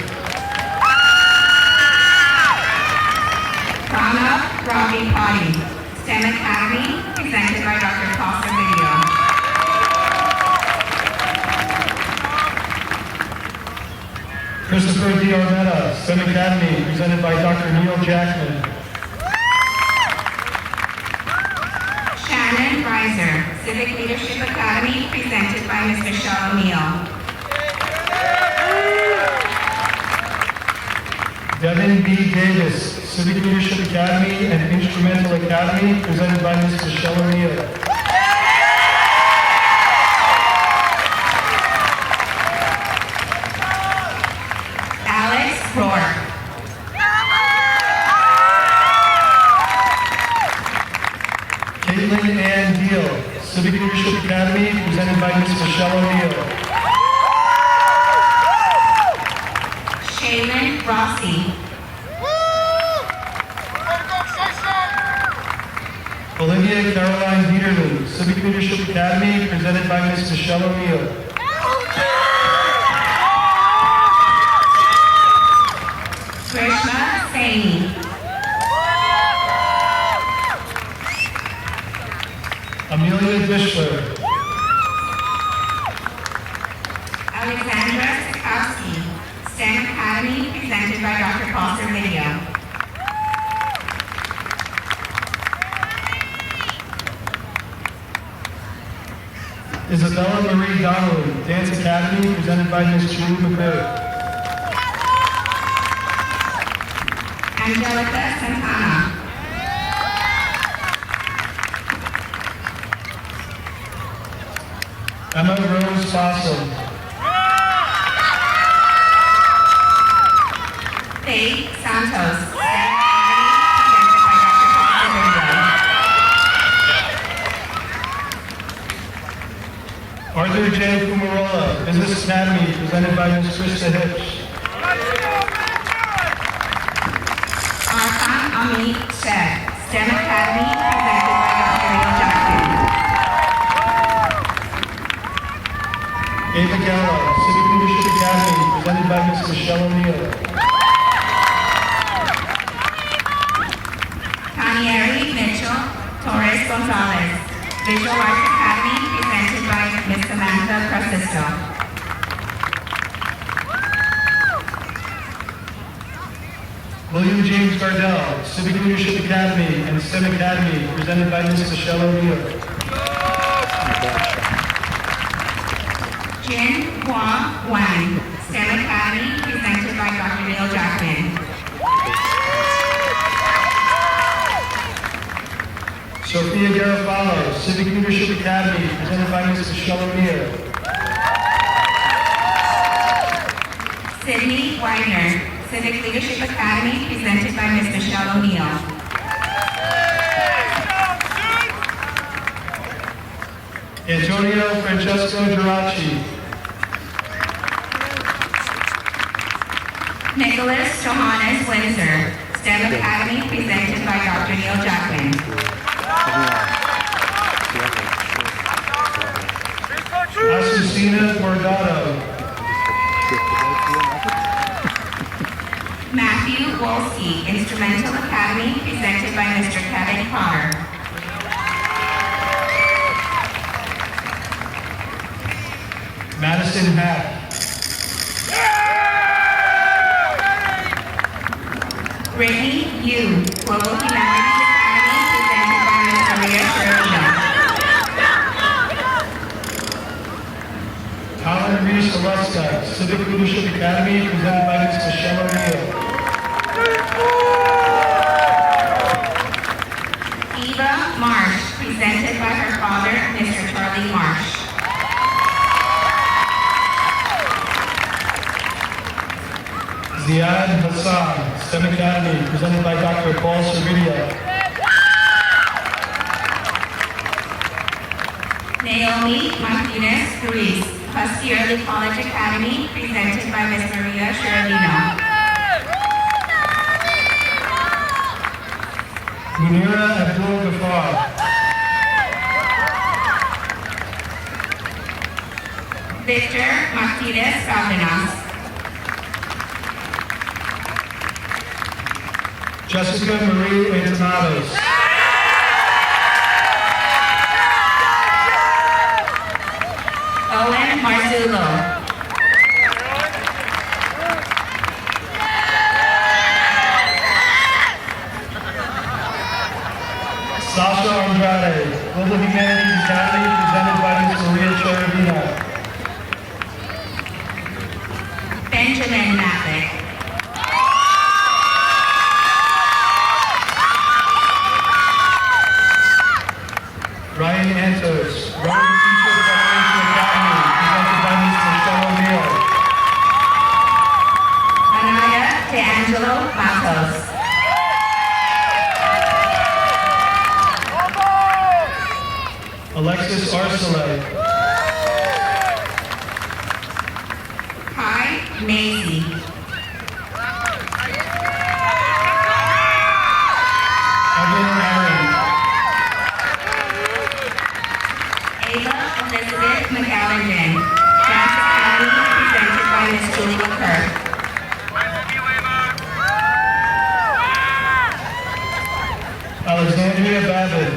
Prana Ravi Padi, STEM Academy, presented by Dr. Foster Video. Christopher D. Armetta, STEM Academy, presented by Dr. Neil Jackman. Shannon Reiser, Civic Leadership Academy, presented by Ms. Michelle O'Neill. Devin B. Davis, Civic Leadership Academy and Instrumental Academy, presented by Ms. Michelle O'Neill. Alex Rourke. Caitlin Ann Deal, Civic Leadership Academy, presented by Ms. Michelle O'Neill. Shaylin Rossi. Olivia Caroline Dieterman, Civic Leadership Academy, presented by Ms. Michelle O'Neill. Grishma Saini. Amelia Dishler. Alexandra Sikowski, STEM Academy, presented by Dr. Foster Video. Isabella Marie Donnelly, Dance Academy, presented by Ms. Julie McCurry. Angelica Santana. Emma Rose Fossum. Faith Santos, STEM Academy, presented by Dr. Foster Video. Arthur J. Fumarola, Business Academy, presented by Ms. Krista Hitch. Arfan Amit Sheikh, STEM Academy, presented by Dr. Neil Jackson. Ava Gallo, Civic Leadership Academy, presented by Ms. Michelle O'Neill. Tanieri Mitchell Torres Gonzalez, Visual Arts Academy, presented by Ms. Samantha Crasisto. William James Gardell, Civic Leadership Academy and STEM Academy, presented by Ms. Michelle O'Neill. Jin Hua Wang, STEM Academy, presented by Dr. Neil Jackman. Sophia Garofalo, Civic Leadership Academy, presented by Ms. Michelle O'Neill. Sydney Weiner, Civic Leadership Academy, presented by Ms. Michelle O'Neill. Antonio Francesco Geraci. Nicholas Johannes Windsor, STEM Academy, presented by Dr. Neil Jackman. Asusina Borgado. Matthew Wolski, Instrumental Academy, presented by Mr. Kevin Potter. Madison Hack. Brittany Yu, Global Humanities Academy, presented by Ms. Maria Shervino. Colin Reese Alaska, Civic Leadership Academy, presented by Ms. Michelle O'Neill. Eva Marsh, presented by her father, Mr. Charlie Marsh. Ziad Hassan, STEM Academy, presented by Dr. Paul Servideo. Naomi Martinez Ruiz, Husky Early College Academy, presented by Ms. Maria Shervino. Munira Abdul Ghaffar. Victor Martinez Caldenas. Jessica Marie Antonados. Owen Marzullo. Sasha Andrade, Global Humanities Academy, presented by Ms. Maria Cherovina. Benjamin Matlick. Ryan Antos, Rotary Teacher Preparation Academy, presented by Ms. Michelle O'Neill. Anaya DeAngelo Matos. Alexis Arcelay. Kai Maisie. Evan Aaron. Ava Elizabeth McAlligan. Dance Academy presented by Ms. Julie Kerr. Alexandria Babin.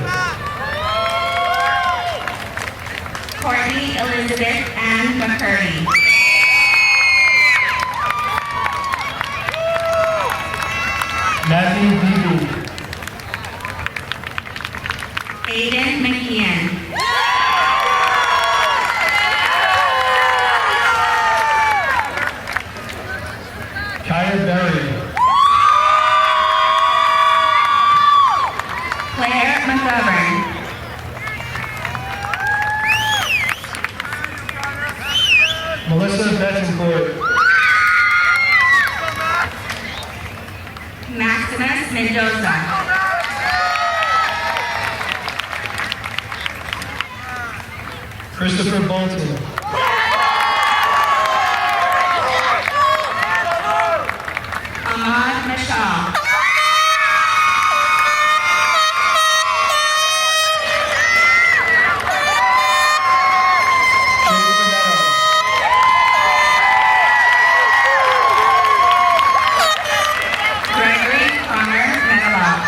Courtney Elizabeth Ann McCurdy. Matthew Beebe. Aiden McKeon. Kaya Berry. Claire McGovern. Melissa Betancourt. Maximus Mendoza. Christopher Bolton. Ahmad Mashal. Gregory Connor Meneloff.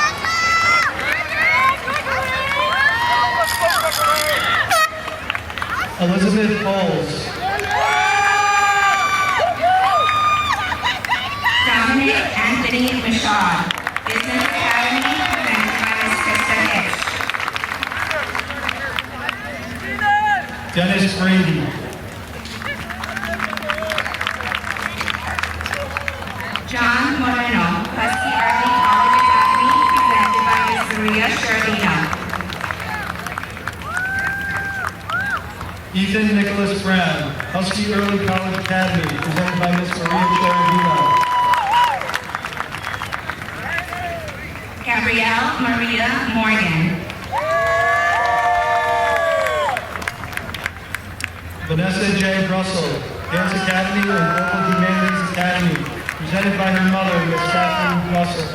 Elizabeth Bowles. Dominic Anthony Michaud. Business Academy presented by Ms. Krista Hicks. Dennis Brady. John Moreno, Husky Early College Academy presented by Ms. Maria Sherbino. Ethan Nicholas Brown, Husky Early College Academy, presented by Ms. Maria Cherovina. Gabrielle Maria Morgan. Vanessa J. Russell, Dance Academy and Global Humanities Academy, presented by her mother, Ms. Catherine Russell.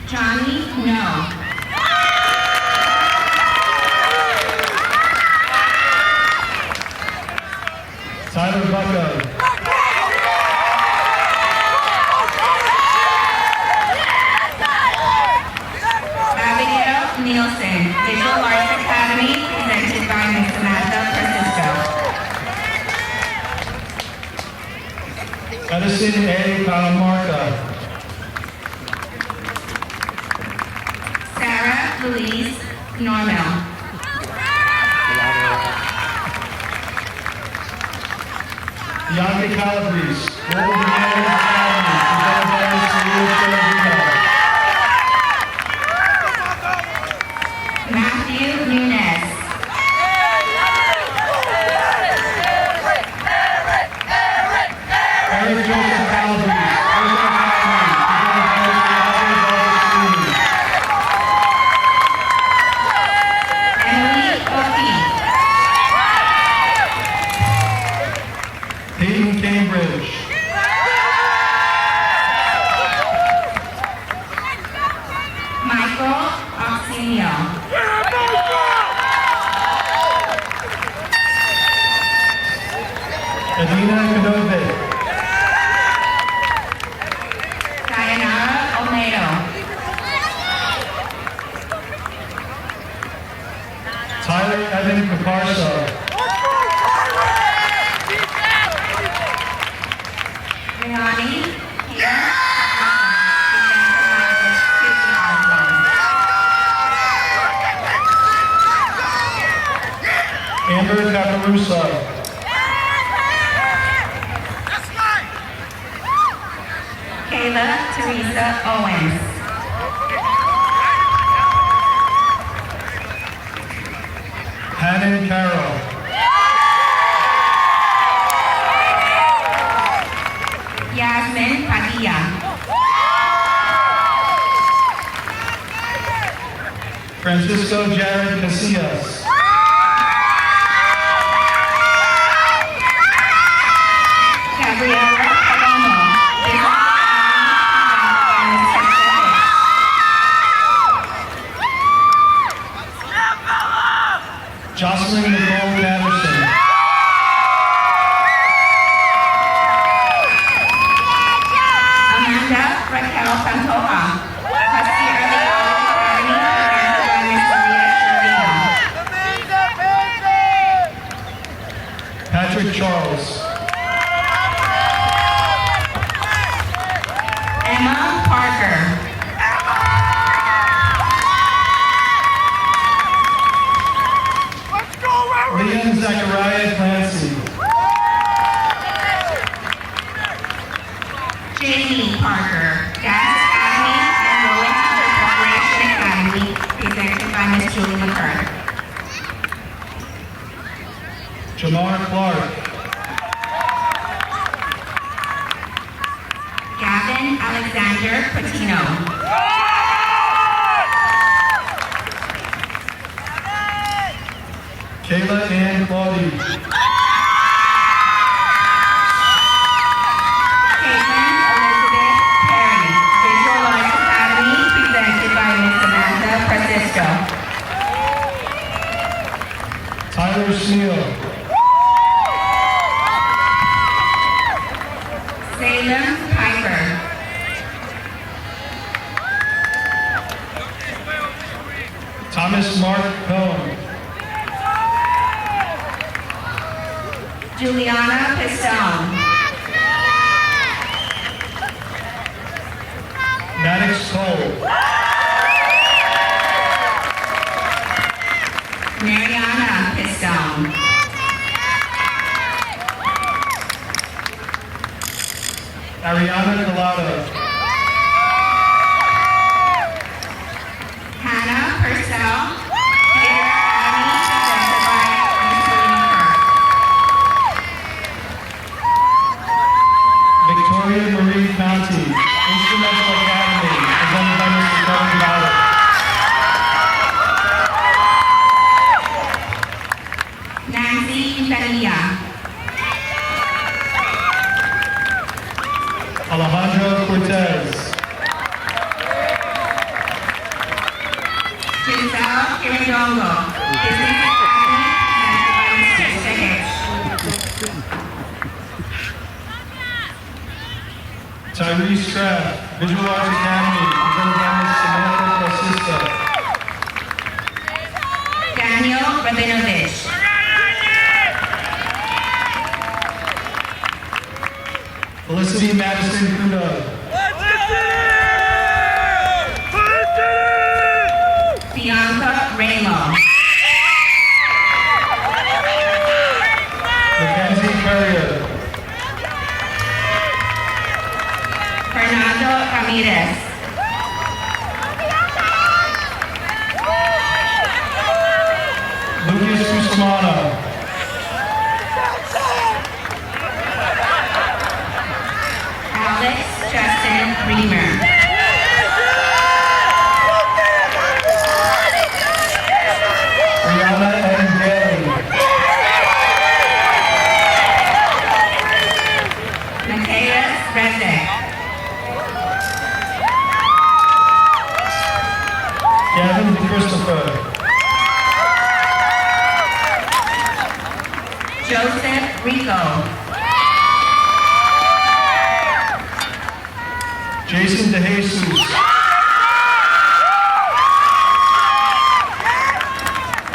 Johnny No. Tyler Bucko. Abigail Nielsen, Visual Arts Academy presented by Ms. Samantha Francisco. Edison A. Calamarca. Sarah Louise Normel. Bianca Calabrese, Global Humanities Academy, presented by Ms. Maria Cherovina. Matthew Nunez. Eric Joseph Calabrese, Global Academy, presented by Ms. Emily O'Keefe. Peyton Cambridge. Mariani here. Amber Caparuso. Kayla Teresa Owens. Hannon Carroll. Yasmin Padilla. Francisco Jared Casillas. Gabriela Palomo. Jocelyn Nicole Patterson. Amanda Raquel Pantoja. Husky Early Academy, presented by Ms. Maria Shervino. Patrick Charles. Emma Parker. Liam Zachariah Clancy. Jamie Parker. Dance Academy and Rolling Teacher Preparation Academy, presented by Ms. Julie McCurry. Jamar Clark. Gavin Alexander Patino. Kayla Ann Claudy. Caitlin Elizabeth Perry. Visual Arts Academy, presented by Ms. Samantha Francisco. Tyler Sneal. Salem Piper. Thomas Mark Cohn. Juliana Pistone. Maddox Cole. Mariana Pistone. Ariana Collado. Hannah Purcell. Theater Academy, presented by Ms. Julie McCurry. Victoria Marie County. Instrumental Academy, presented by Mr. Kevin Ballard. Nancy Quintanilla. Alejandro Cortez. Giselle Kirindongo. Business Academy, presented by Ms. Krista Hitch. Tyrese Craft. Visual Arts Academy, presented by Ms. Samantha Francisco. Daniel Rabinovich. Felicity Madison Kudo. Bianca Ramo. Mackenzie Courier. Fernando Ramirez. Lucas Cusimano. Alex Justin Reamer. Brianna N. Daly. Matthias Reddick. Gavin Christopher. Joseph Rico. Jason DeJesus.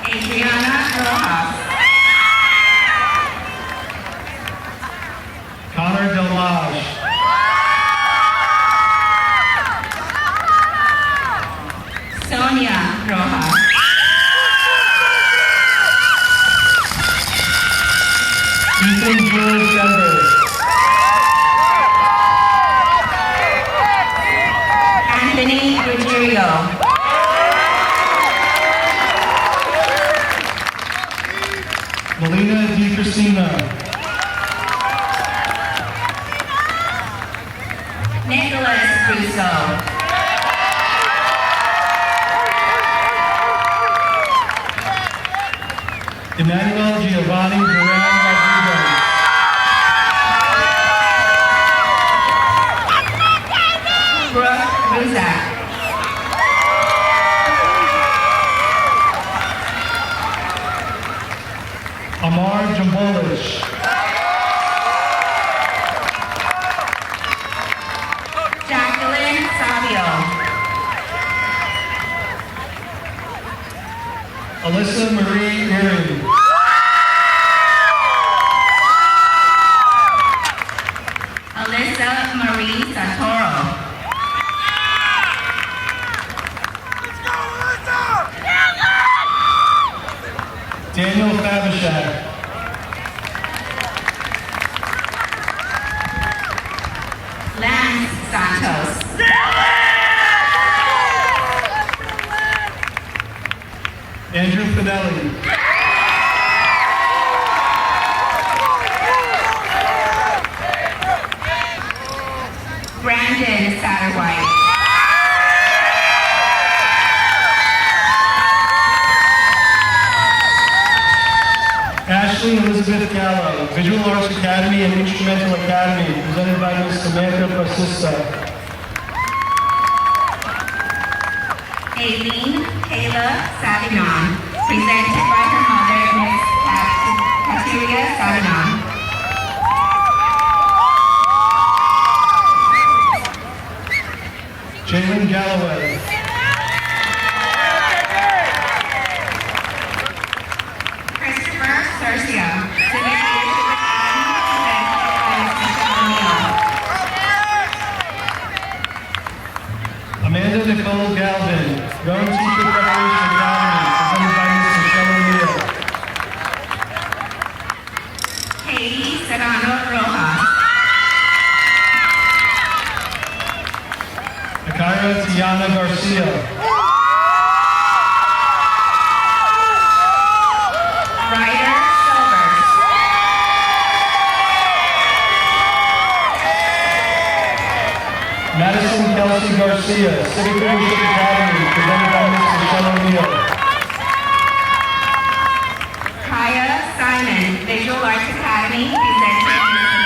Adriana Rojas. Connor Delage. Nicholas Russo. Emmanuel Giovanni Duran Rodriguez. Brooke Ruzak. Amar Jambolish. Jacqueline Savio. Alyssa Marie Erie. Alyssa Marie Santoro. Daniel Favashak. Lance Santos. Andrew Finelli. Brandon Satterwhite. Ashley Elizabeth Gallo, Visual Arts Academy and Instrumental Academy, presented by Ms. Samantha Basista. Aileen Kayla Savignon, presented by her mother, Ms. Kateria Savignon. Jalen Galloway. Christopher Cercia, Civic Leadership Academy, presented by Ms. Michelle O'Neill. Amanda Nicole Galvin, Young Teacher Preparation Academy, presented by Ms. Michelle O'Neill. Katie Serrano Rojas. Akira Tiana Garcia. Ryder Silvers. Madison Kelsey Garcia, Civic Leadership Academy, presented by Ms. Michelle O'Neill. Kaya Simon, Visual Arts Academy, presented by Ms.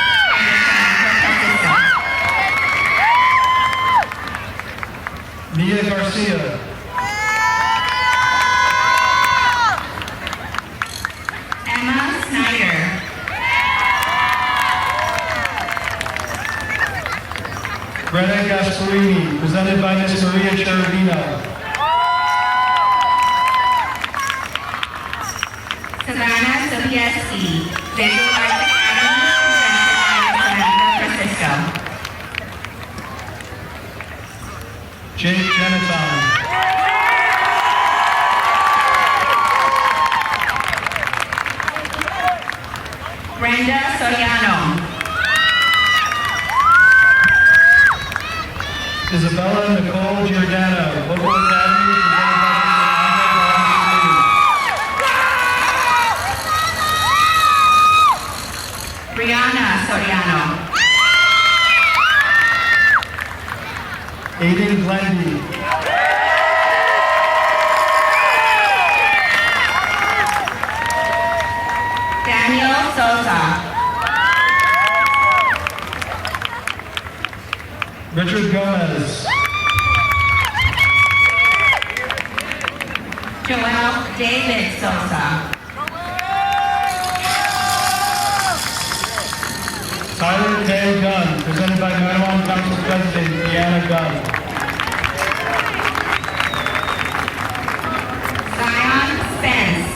Francisco. Mia Garcia. Emma Snyder. Greta Gasparini, presented by Ms. Maria Cherubino. Savannah Sobieski, Visual Arts Academy, presented by Samantha Francisco. Jake Geneton. Brenda Soriano. Isabella Nicole Giordano, Local Academy, presented by Mr. Brianna Soriano. Aiden Glendy. Daniel Sosa. Richard Gomez. Joel David Sosa. Tyler K. Gunn, presented by Manawan Council President Deanna Gunn. Zion Spence.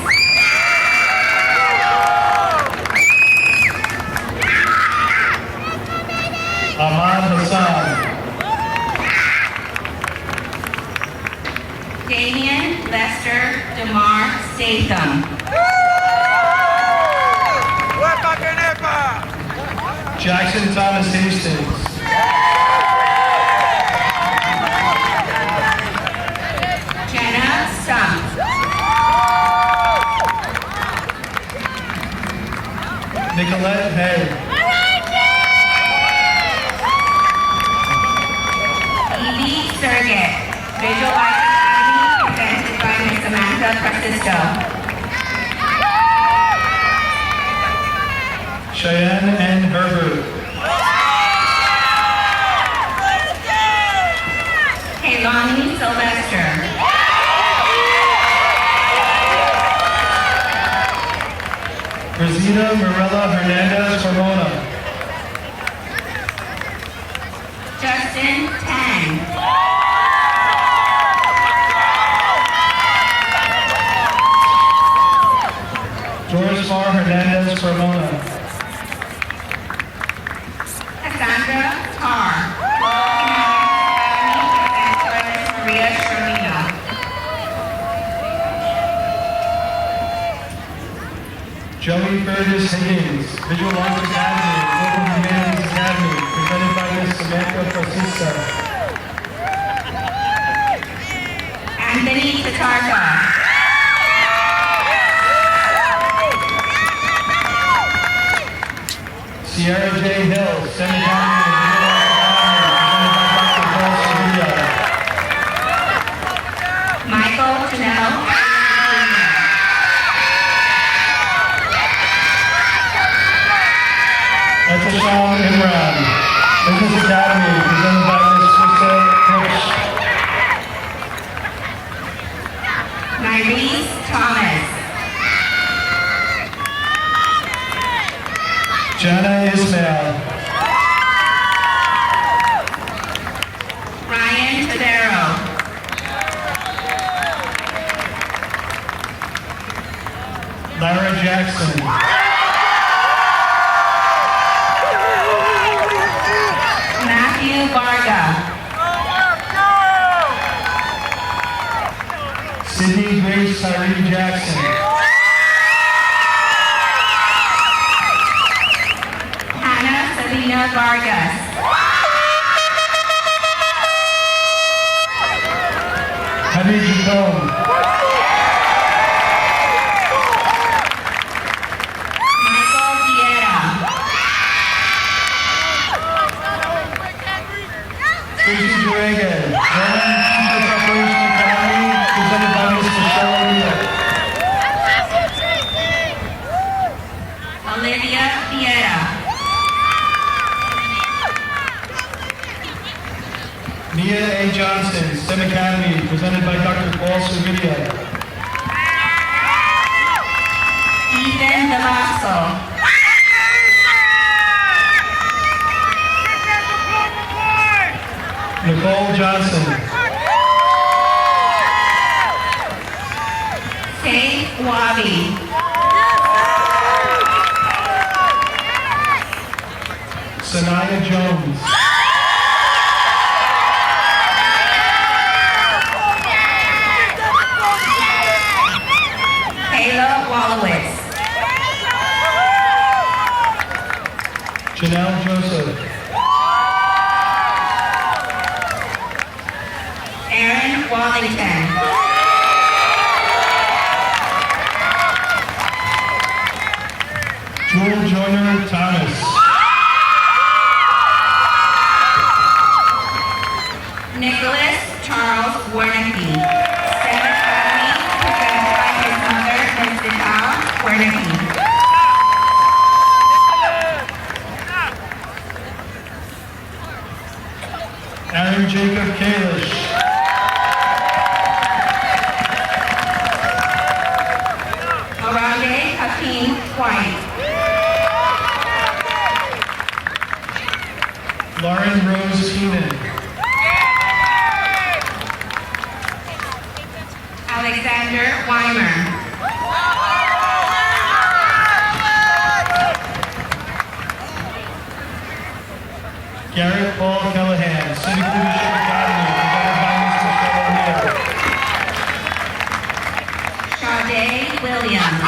Ahmad Hassan. Damian Lester DeMar Statham. Jackson Thomas Hastings. Jenna Stump. Nicolette Hay. Visual Arts Academy, presented by Ms. Samantha Francisco. Cheyenne N. Herbert. Kaylani Sylvester. Rosita Marella Hernandez Carmona. Justin Tang. Doris Mar Hernandez Carmona. Cassandra Tarr. Maria Shermina. Joey Burgess Higgins, Visual Arts Academy, Global Humanities Academy, presented by Ms. Samantha Francisco. Anthony Tatarka. Sierra J. Hill, Senate Academy, Visual Arts Academy, presented by Dr. Paul Sevilla. Michael Chanel. Etisham Imran, Business Academy, presented by Ms. Krista Hirsch. Nyrese Thomas. Jana Ismail. Ryan Tadero. Lara Jackson. Matthew Varga. Sydney Grace Tyree Jackson. Hannah Sabina Vargas. Henry Jacome. Michael Vieira. Tracy Durega, Roman Teacher Preparation Academy, presented by Ms. Michelle O'Neill. Olivia Vieira. Mia A. Johnson, STEM Academy, presented by Dr. Paul Servidia. Ethan Davasso. Nicole Johnson. Kate Wabi. Sanaya Jones. Kayla Wallowitz. Janelle Joseph. Aaron Wallington. Jewel Joyner Thomas. Nicholas Charles Wernicke. STEM Academy, presented by his mother, Ms. Vital Wernicke. Aaron Jacob Kalish. Orande Hakeem White. Lauren Rose Keenan. Alexander Weimer. Garrett Paul Callahan, Civic Leadership Academy, presented by Ms. Michelle O'Neill. Sade Williams.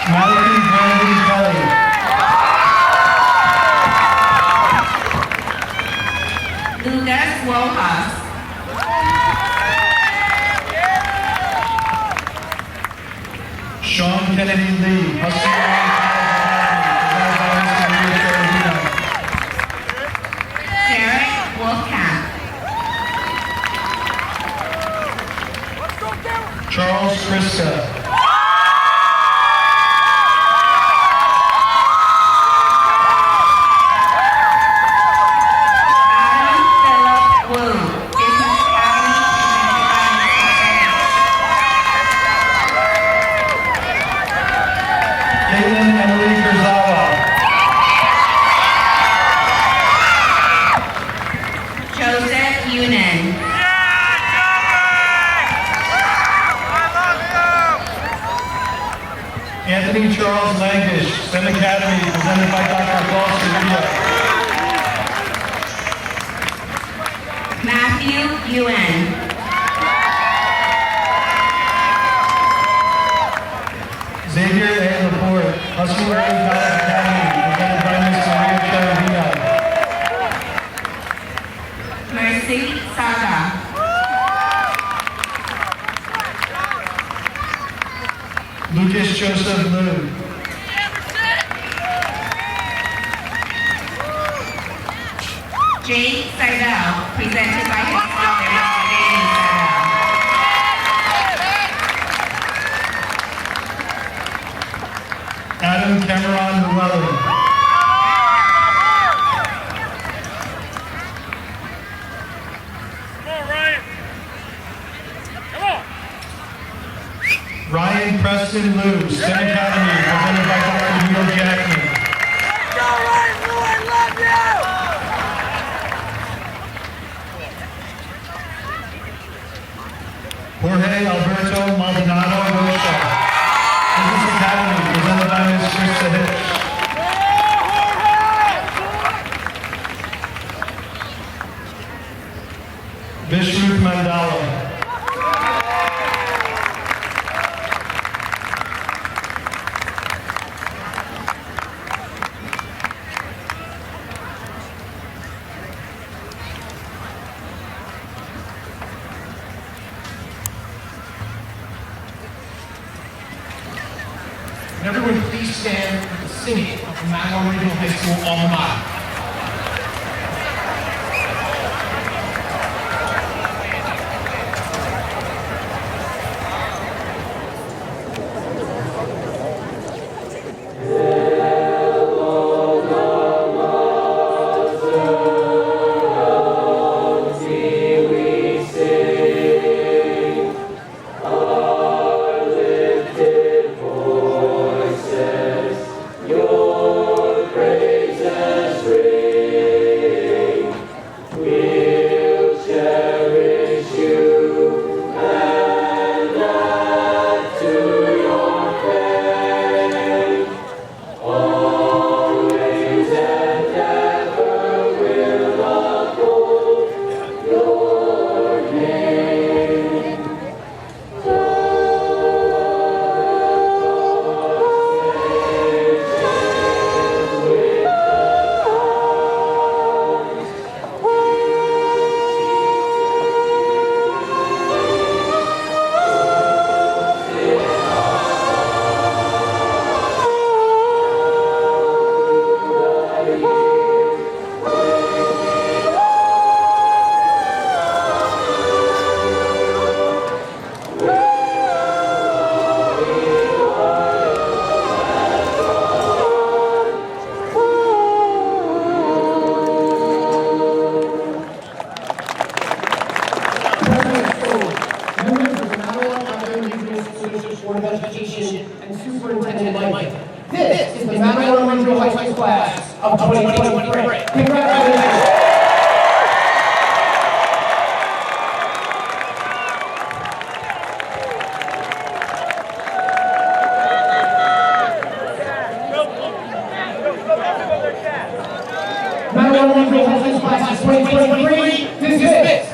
Malcolm Brandon Kelly. Lucas Wojas. Sean Kennedy Lee, Husky Valley College Charles Kriska. Anthony Charles Langish, STEM Academy, presented by Dr. Paul Sevilla. Matthew Yuen. Xavier A. Laporte, Hustle Ray College Academy, presented by Ms. Maria Charavina. Mercy Saga. Lucas Joseph Liu. Jake Seidel, presented by his father, Danny Seidel. Adam Cameron Llewellyn. Ryan Preston Liu, STEM Academy, presented by Dr. Neil Jackman. Go Ryan Liu, I love you! Jorge Alberto Maldonado Rocha, Business Academy, presented by Ms. Krista Hitch. Vishruth Mandala. And everyone please stand for the singing of the Mattawan Regional High School alma mater. Board of Education and Superintendent Mike. This is the Mattawan Regional High School class of 2023. Congratulations. Mattawan Regional High School class of 2023 dismissed.